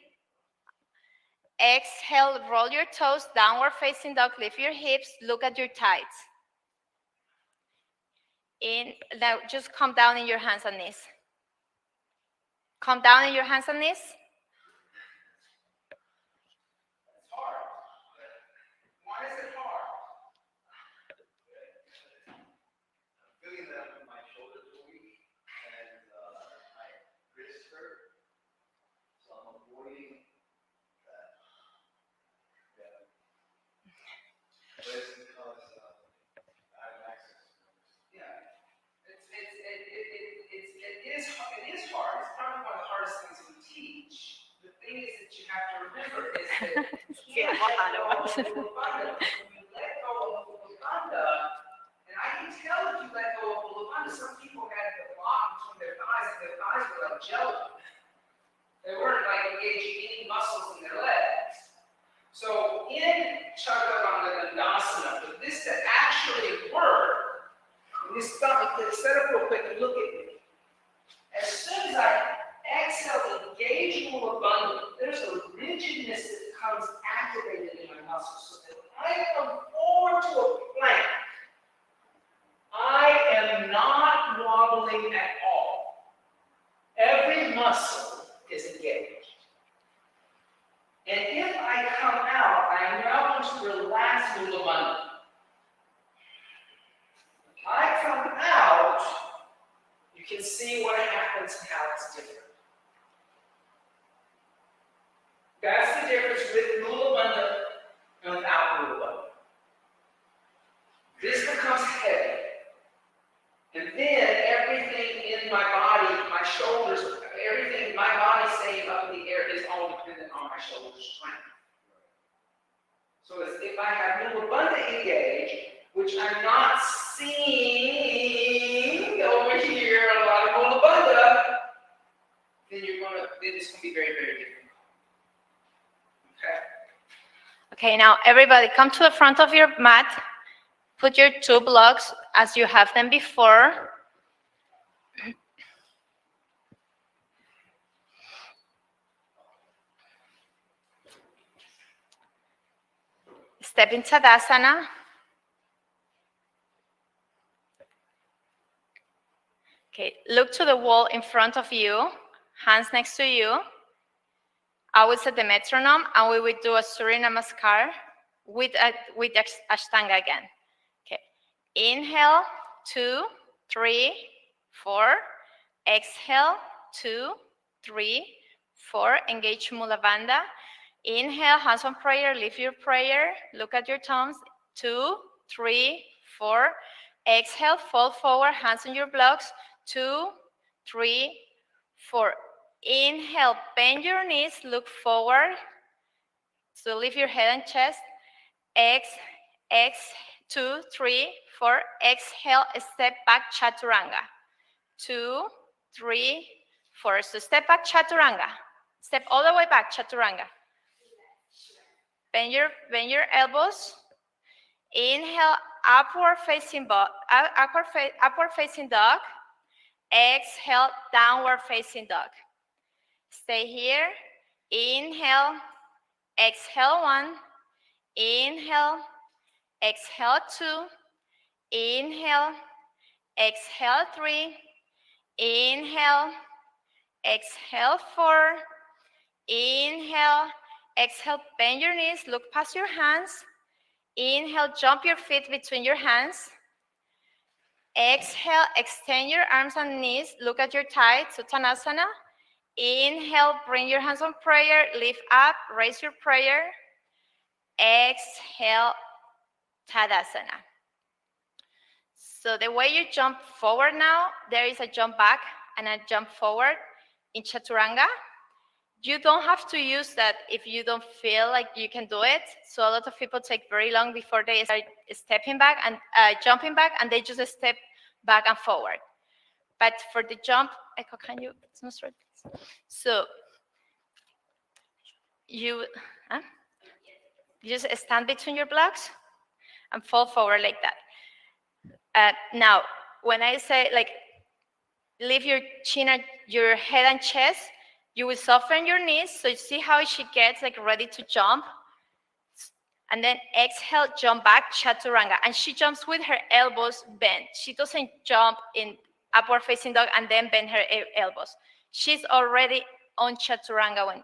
Exhale, roll your toes, downward facing dog, lift your hips, look at your thighs. Now just come down in your hands and knees. Come down in your hands and knees. It's hard. Why is it hard? I'm feeling that my shoulders are weak and my wrists hurt. So I'm avoiding that. Yeah. But it's because I have access. Yeah. It is hard. It's probably one of the hardest things we teach. The thing is that you have to remember is that you can't let go of Mula Bandha. When you let go of Mula Bandha, and I can tell if you let go of Mula Bandha, some people had the block between their thighs and their thighs were like jello. engaging any muscles in their legs. So in Chaturanga Dandasana, for this to actually work, when you stop, set up real quick and look at me. As soon as I exhale, engage Mula Bandha, there's a rigidness that becomes activated in my muscles. So that when I come forward to a plank, I am not wobbling at all. Every muscle is engaged. And if I come out, I am now going to relax Mula Bandha. If I come out, you can see what happens and how it's different. That's the difference with Mula Bandha and without Mula Bandha. This becomes heavy. And then everything in my body, my shoulders, everything in my body staying up in the air is all dependent on my shoulder strength. So if I have Mula Bandha engaged, which I'm not seeing over here, a lot of Mula Bandha, then it's going to be very, very different. Okay. Okay, now everybody come to the front of your mat. Put your 2 blocks as you have them before. Step in Tadasana. Okay, look to the wall in front of you, hands next to you. I will set the metronome and we will do a Surya Namaskar with Ashtanga again. Okay, inhale, 2, 3, 4. Exhale, 2, 3, 4. Engage Mula Bandha. Inhale, hands on prayer, lift your prayer. Look at your thumbs. 2, 3, 4. Exhale, fold forward, hands on your blocks. 2, 3, 4. Inhale, bend your knees, look forward. So lift your head and chest. 2, 3, 4. Exhale, step back, Chaturanga. 2, 3, 4. So step back, Chaturanga. Step all the way back, Chaturanga. Bend your elbows. Inhale, upward facing dog. Exhale, downward facing dog. Stay here. Inhale, exhale 1. Inhale, exhale 2. Inhale, exhale 3. Inhale, exhale 4. Inhale, exhale, bend your knees, look past your hands. Inhale, jump your feet between your hands. Exhale, extend your arms and knees, look at your thighs, Uttanasana. Inhale, bring your hands on prayer, lift up, raise your prayer. Exhale, Tadasana. So the way you jump forward now, there is a jump back and a jump forward in Chaturanga. You don't have to use that if you don't feel like you can do it. So a lot of people take very long before they start stepping back and jumping back, and they just step back and forward. But for the jump, Echo, can you demonstrate this? So you just stand between your blocks and fall forward like that. Now, when I say like leave your chin at your head and chest, you will soften your knees. So you see how she gets like ready to jump. And then exhale, jump back, Chaturanga. And she jumps with her elbows bent. She doesn't jump in upward facing dog and then bend her elbows. She's already on Chaturanga.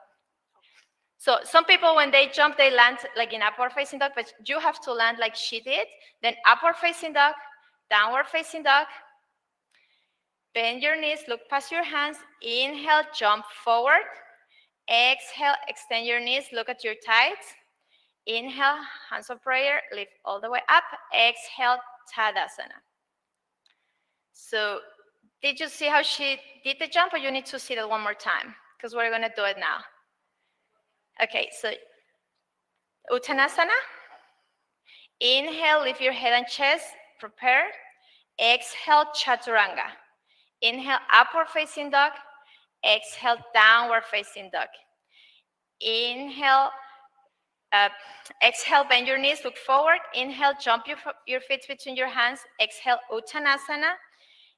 So some people, when they jump, they land like in upward facing dog, but you have to land like she did. Then upward facing dog, downward facing dog. Bend your knees, look past your hands. Inhale, jump forward. Exhale, extend your knees, look at your thighs. Inhale, hands of prayer, lift all the way up. Exhale, Tadasana. So did you see how she did the jump, or you need to see that one more time? Because we're going to do it now. Okay, so Uttanasana. Inhale, lift your head and chest, prepare. Exhale, Chaturanga. Inhale, upward facing dog. Exhale, downward facing dog. Inhale, exhale, bend your knees, look forward. Inhale, jump your feet between your hands. Exhale, Uttanasana.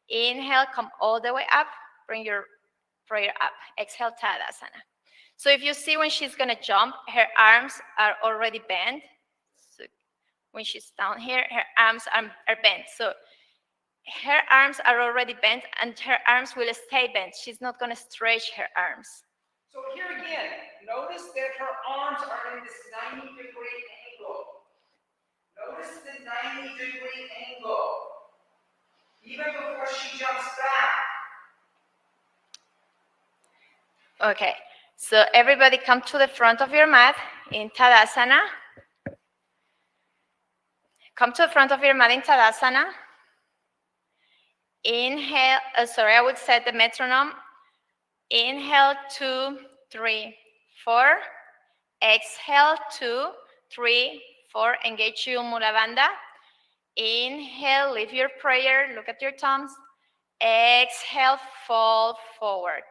Inhale, come all the way up, bring your prayer up. Exhale, Tadasana. So if you see when she's gonna jump, her arms are already bent. So when she's down here, her arms are bent. So her arms are already bent and her arms will stay bent. She's not gonna stretch her arms. So here again, notice that her arms are in this 90-degree angle. Notice the 90-degree angle. Even before she jumps back. Okay, so everybody come to the front of your mat in Tadasana. Come to the front of your mat in Tadasana. Inhale, I would set the metronome. Inhale, 2, 3, 4. Exhale, 2, 3, 4. Engage your Mula Bandha. Inhale, lift your prayer, look at your thumbs. Exhale, fall forward.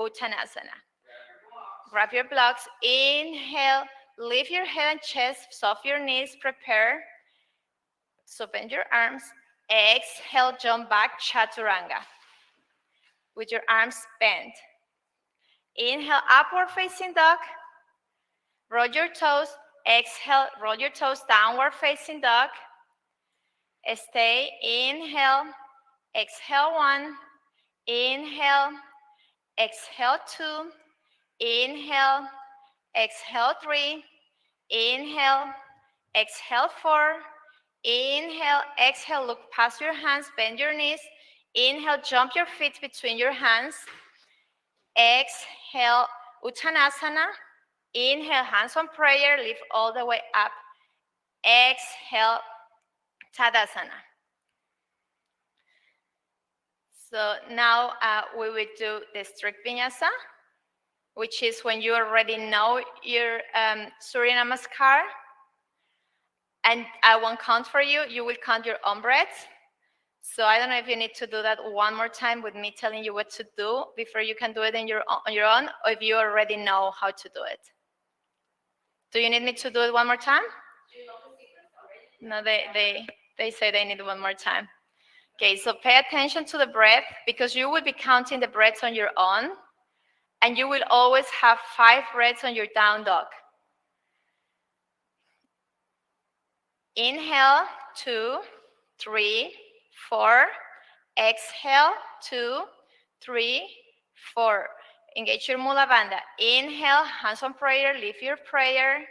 Uttanasana. Grab your blocks. Inhale, lift your head and chest, soft your knees, prepare. So bend your arms. Exhale, jump back, Chaturanga. With your arms bent. Inhale, upward facing dog. Roll your toes. Exhale, roll your toes, downward facing dog. Stay. Inhale. Exhale, 1. Inhale. Exhale, 2. Inhale. Exhale, 3. Inhale. Exhale, 4. Inhale. Exhale, look past your hands, bend your knees. Inhale, jump your feet between your hands. Exhale, Uttanasana. Inhale, hands on prayer, lift all the way up. Exhale, Tadasana. So now we will do the strict vinyasa, which is when you already know your Surya Namaskar. And I won't count for you. You will count your own breaths. So I don't know if you need to do that one more time with me telling you what to do before you can do it on your own, or if you already know how to do it. Do you need me to do it one more time? No, they say they need one more time. Okay, so pay attention to the breath because you will be counting the breaths on your own, and you will always have 5 breaths on your down dog. Inhale, 2, 3, 4. Exhale, 2, 3, 4. Engage your Mula Bandha. Inhale, hands on prayer, lift your prayer.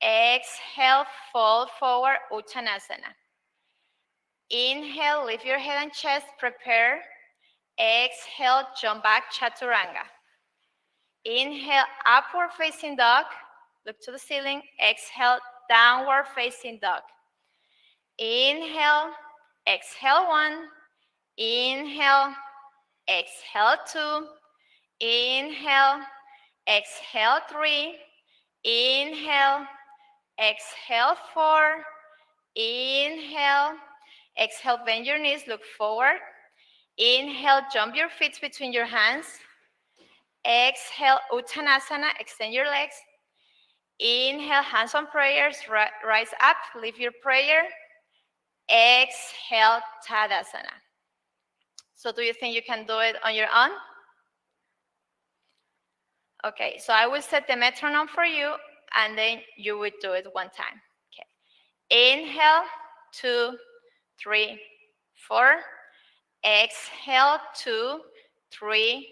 Exhale, fall forward, Uttanasana. Inhale, lift your head and chest, prepare. Exhale, jump back, Chaturanga. Inhale, upward facing dog, look to the ceiling. Exhale, downward facing dog. Inhale, exhale, 1. Inhale, exhale, 2. Inhale, exhale, 3. Inhale, exhale, 4. Inhale, exhale, bend your knees, look forward. Inhale, jump your feet between your hands. Exhale, Uttanasana, extend your legs. Inhale, hands on prayers, rise up, lift your prayer. Exhale, Tadasana. So do you think you can do it on your own? Okay, so I will set the metronome for you, and then you will do it one time. Okay. Inhale, 2, 3, 4. Exhale, 2, 3,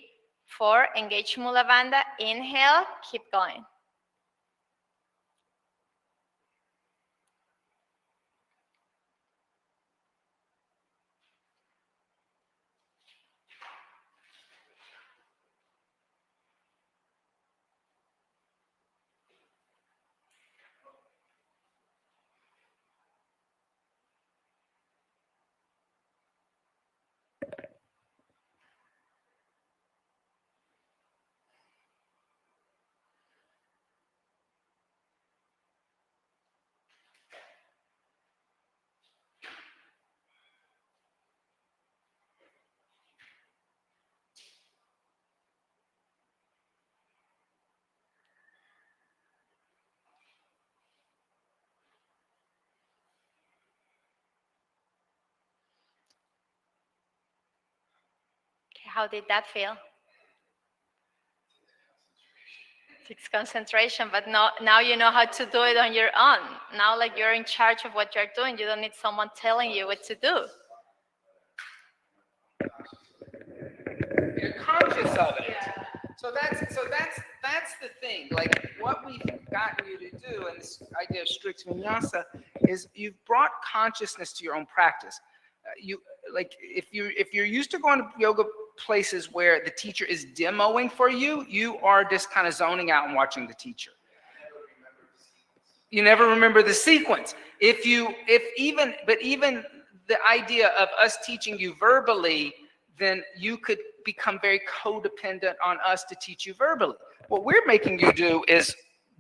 4. Engage Mula Bandha. Inhale, keep going. How did that feel? Takes concentration, but now you know how to do it on your own. Now, like, you're in charge of what you're doing. You don't need someone telling you what to do. You're conscious of it. So that's the thing. Like what we've gotten you to do, and this idea of strict vinyasa, is you've brought consciousness to your own practice. You like if you're used to going to yoga places where the teacher is demoing for you, you are just kind of zoning out and watching the teacher. You never remember the sequence. Even the idea of us teaching you verbally, then you could become very codependent on us to teach you verbally. What we're making you do is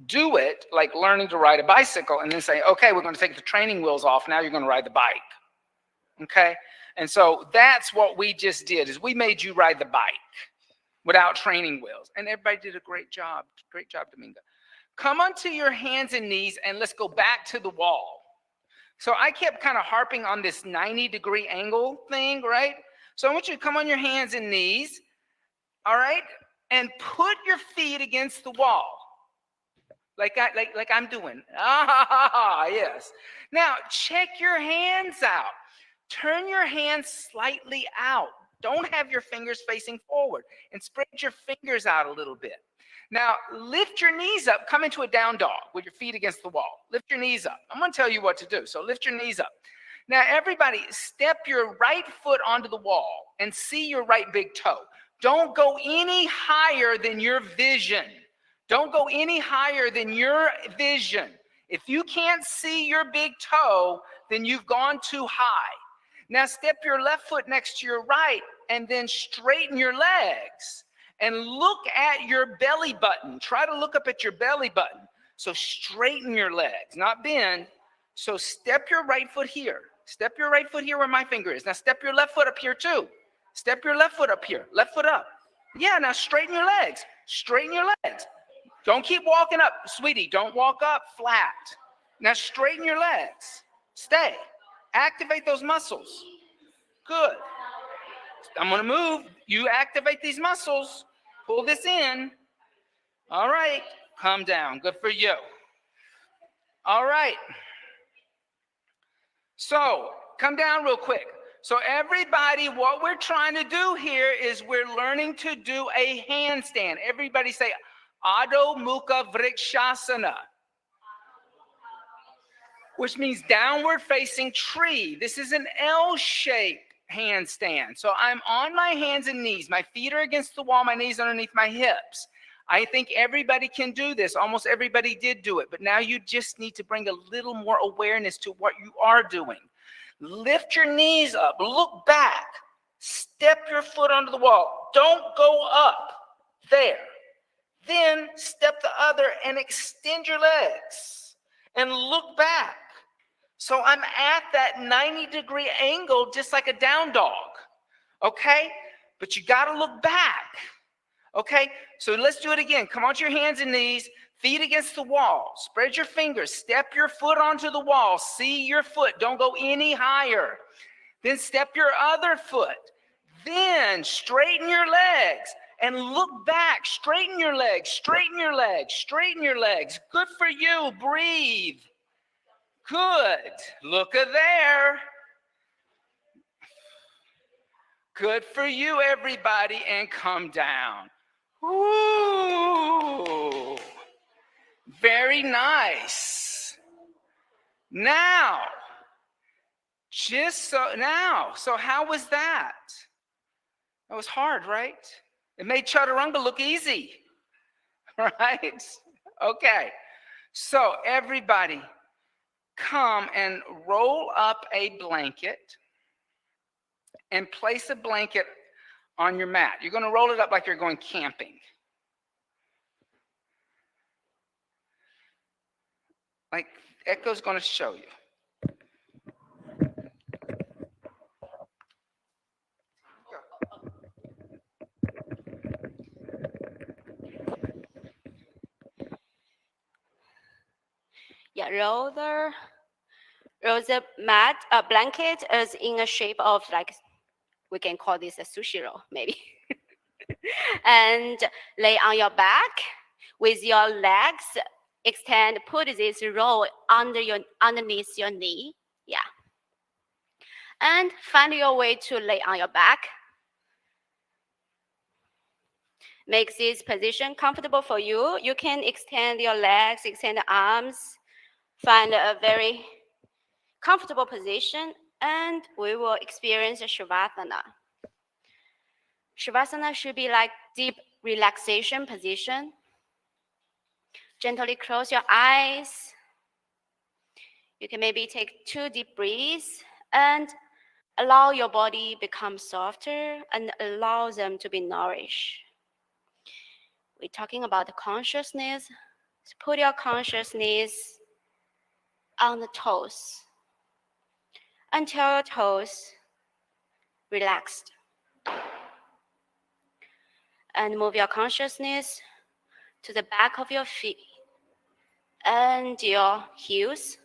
do it like learning to ride a bicycle and then say, okay, we're going to take the training wheels off. Now you're going to ride the bike. Okay? And so that's what we just did, is we made you ride the bike without training wheels. And everybody did a great job. Great job, Dominga. Come onto your hands and knees and let's go back to the wall. So I kept kind of harping on this 90-degree angle thing, right? So I want you to come on your hands and knees, all right? And put your feet against the wall. Like I'm doing. Ah, yes. Now check your hands out. Turn your hands slightly out. Don't have your fingers facing forward, and spread your fingers out a little bit. Now lift your knees up. Come into a down dog with your feet against the wall. Lift your knees up. I'm going to tell you what to do. So lift your knees up. Now everybody, step your right foot onto the wall and see your right big toe. Don't go any higher than your vision. Don't go any higher than your vision. If you can't see your big toe, then you've gone too high. Now step your left foot next to your right and then straighten your legs and look at your belly button. Try to look up at your belly button. So straighten your legs, not bend. So step your right foot here. Step your right foot here where my finger is. Now step your left foot up here too. Step your left foot up here. Left foot up. Yeah, now straighten your legs. Straighten your legs. Don't keep walking up, sweetie. Don't walk up flat. Now straighten your legs. Stay. Activate those muscles. Good. I'm going to move. You activate these muscles. Pull this in. All right. Come down. Good for you. All right. So come down real quick. So everybody, what we're trying to do here is we're learning to do a handstand. Everybody say Adho Mukha Vrikshasana, which means downward facing tree. This is an L-shaped handstand. So I'm on my hands and knees. My feet are against the wall, my knees underneath my hips. I think everybody can do this. Almost everybody did do it. But now you just need to bring a little more awareness to what you are doing. Lift your knees up. Look back. Step your foot onto the wall. Don't go up. There. Then step the other and extend your legs. And look back. So I'm at that 90-degree angle just like a down dog. Okay? But you got to look back. Okay, so let's do it again. Come onto your hands and knees, feet against the wall. Spread your fingers. Step your foot onto the wall. See your foot. Don't go any higher. Then step your other foot. Then straighten your legs and look back. Straighten your legs. Straighten your legs. Straighten your legs. Good for you. Breathe. Good. Look at there. Good for you, everybody. And come down. Ooh, very nice. Now, so how was that? That was hard, right? It made chaturanga look easy, right? Okay, so everybody come and roll up a blanket and place a blanket on your mat. You're going to roll it up like you're going camping. Like Echo's going to show you. Yeah, roll the mat, blanket is in a shape of like We can call this a sushi roll, maybe. And lay on your back with your legs extend. Put this roll underneath your knee. Yeah. And find your way to lay on your back. Make this position comfortable for you. You can extend your legs, extend the arms, find a very comfortable position, and we will experience a Shavasana. Shavasana should be like deep relaxation position. Gently close your eyes. You can maybe take 2 deep breaths and allow your body become softer and allow them to be nourished. We're talking about the consciousness. So put your consciousness on the toes until your toes relaxed. And move your consciousness to the back of your feet and your heels.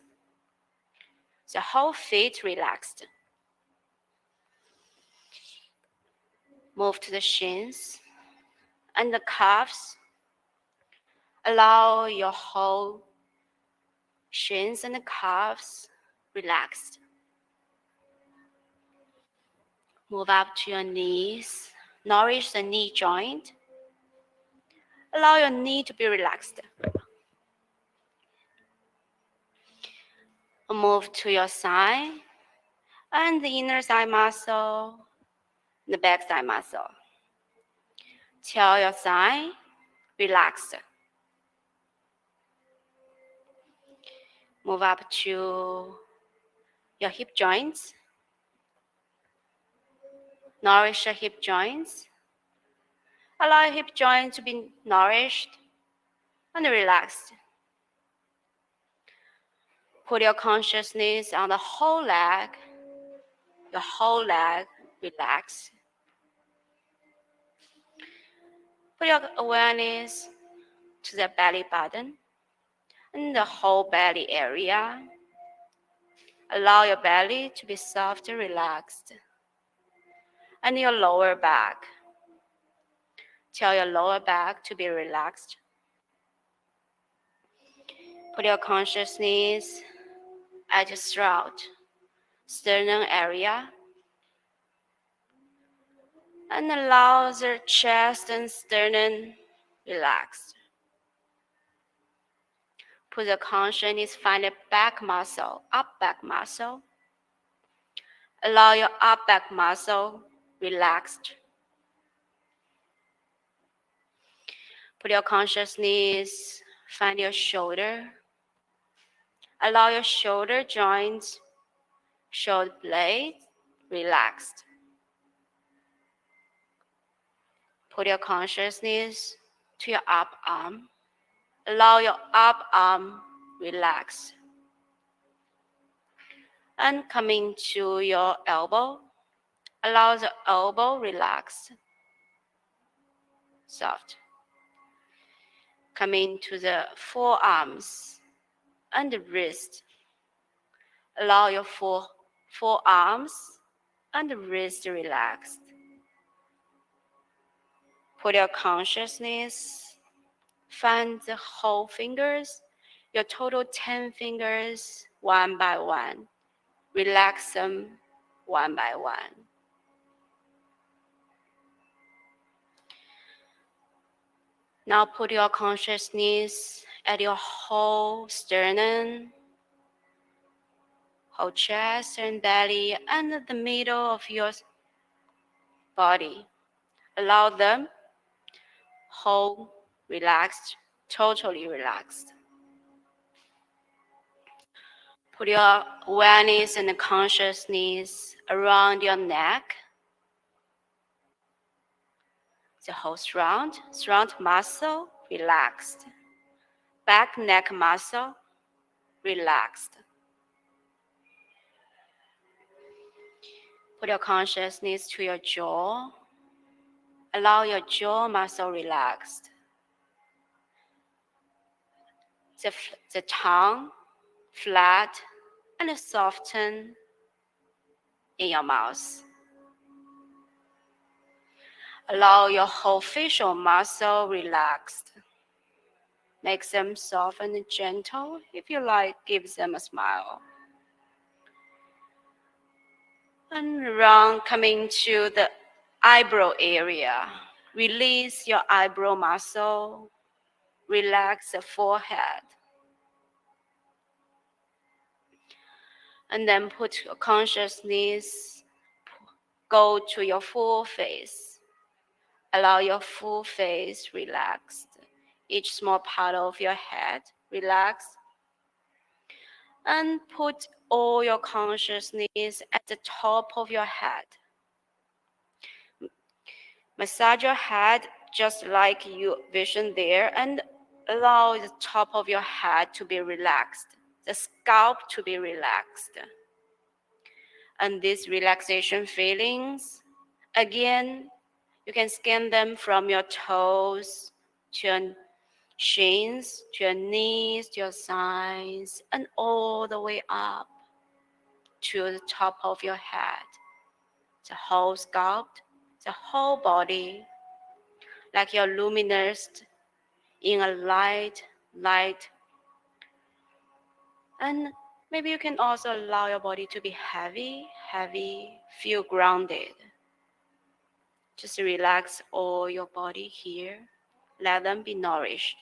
The whole feet relaxed. Move to the shins and the calves. Allow your whole shins and the calves relaxed. Move up to your knees. Nourish the knee joint. Allow your knee to be relaxed. Move to your side and the inner thigh muscle, the back thigh muscle. Tell your thigh relaxed. Move up to your hip joints. Nourish your hip joints. Allow your hip joints to be nourished and relaxed. Put your consciousness on the whole leg. Your whole leg relax. Put your awareness to the belly button and the whole belly area. Allow your belly to be soft and relaxed. And your lower back. Tell your lower back to be relaxed. Put your consciousness at your throat, sternum area. And allow the chest and sternum relaxed. Put the consciousness, find the back muscle, up back muscle. Allow your up back muscle relaxed. Put your consciousness, find your shoulder. Allow your shoulder joints, shoulder blades relaxed. Put your consciousness to your up arm. Allow your up arm relax. And coming to your elbow, allow the elbow relax, soft. Coming to the forearms and the wrist. Allow your forearms and the wrist relaxed. Put your consciousness, find the whole fingers, your total 10 fingers, one by one. Relax them one by one. Now put your consciousness at your whole sternum, whole chest and belly, and the middle of your body. Allow them whole, relaxed, totally relaxed. Put your awareness and consciousness around your neck, the whole front muscle relaxed, back neck muscle relaxed. Put your consciousness to your jaw. Allow your jaw muscle relaxed. The tongue flat and soften in your mouth. Allow your whole facial muscle relaxed. Make them soft and gentle. If you like, give them a smile. And around coming to the eyebrow area. Release your eyebrow muscle. Relax the forehead. And then put your consciousness, go to your full face. Allow your full face relaxed. Each small part of your head relax. And put all your consciousness at the top of your head. Massage your head just like you vision there and allow the top of your head to be relaxed, the scalp to be relaxed. And these relaxation feelings, again, you can scan them from your toes to your shins, to your knees, to your sides, and all the way up to the top of your head, the whole scalp, the whole body, like you're luminous in a light. And maybe you can also allow your body to be heavy, feel grounded. Just relax all your body here. Let them be nourished.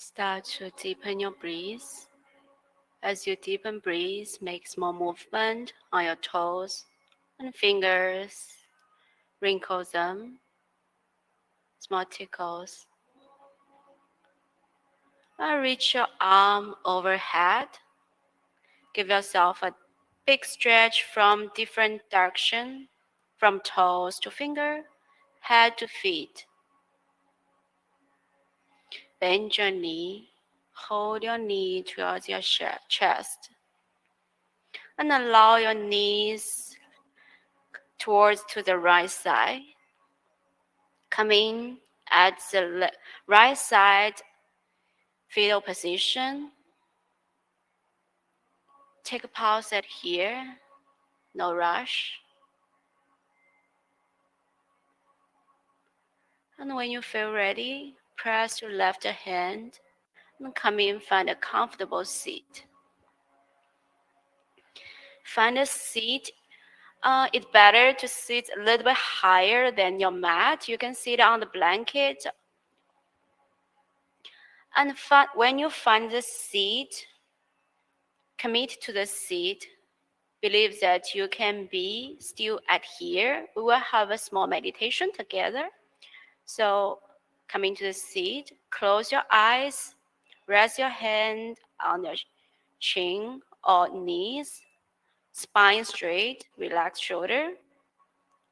Start to deepen your breath. As you deepen breath, make small movement on your toes and fingers. Wrinkle them, small tickles. And reach your arm overhead. Give yourself a big stretch from different direction, from toes to finger, head to feet. Bend your knee. Hold your knee towards your chest. And allow your knees towards to the right side. Come in at the right side fetal position. Take a pause at here. No rush. And when you feel ready, press your left hand and come in, find a comfortable seat. Find a seat. It's better to sit a little bit higher than your mat. You can sit on the blanket. And when you find the seat, commit to the seat. Believe that you can be still at here. We will have a small meditation together. So come into the seat, close your eyes, rest your hand on your chin or knees, spine straight, relax shoulder.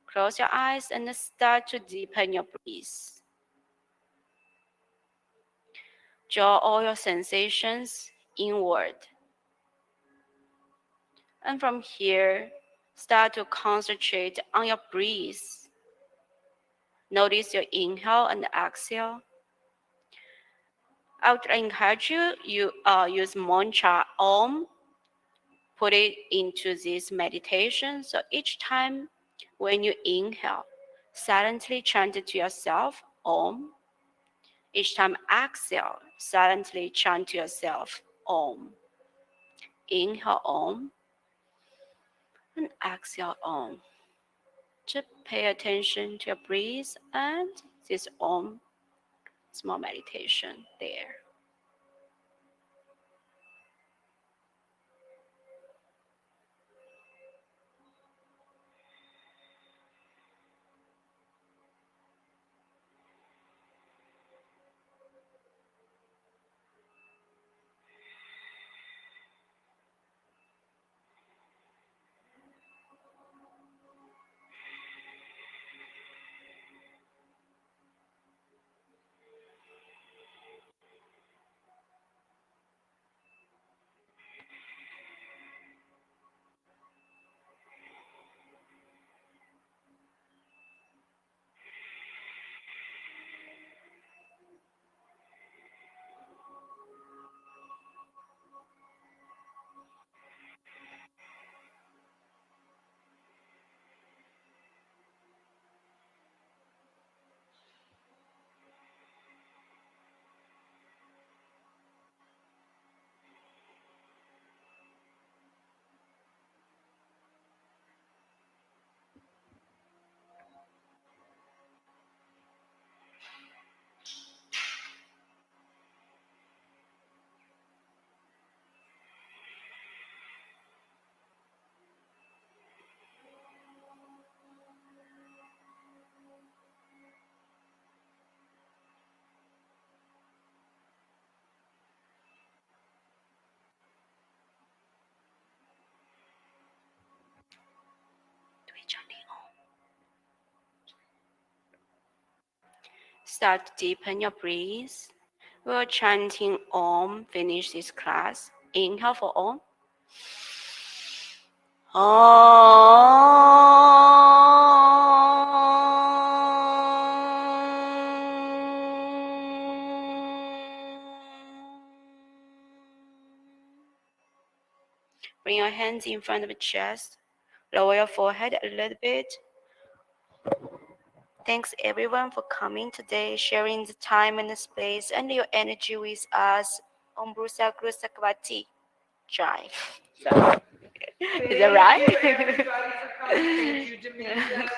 Close your eyes and start to deepen your breath. Draw all your sensations inward. And from here, start to concentrate on your breath. Notice your inhale and exhale. I would encourage you use mantra Om, put it into this meditation. So each time when you inhale, silently chant it to yourself Om. Each time exhale, silently chant to yourself Om. Inhale Om and exhale Om. Just pay attention to your breath and this Om small meditation there. Start to deepen your breath. We're chanting Om, finish this class. Inhale for Om. Bring your hands in front of the chest. Lower your forehead a little bit. Thanks everyone for coming today, sharing the time and the space and your energy with us on Brusa Grusakvati Drive. So, is that right? Thank you, everybody, for coming. Thank you, Demetra.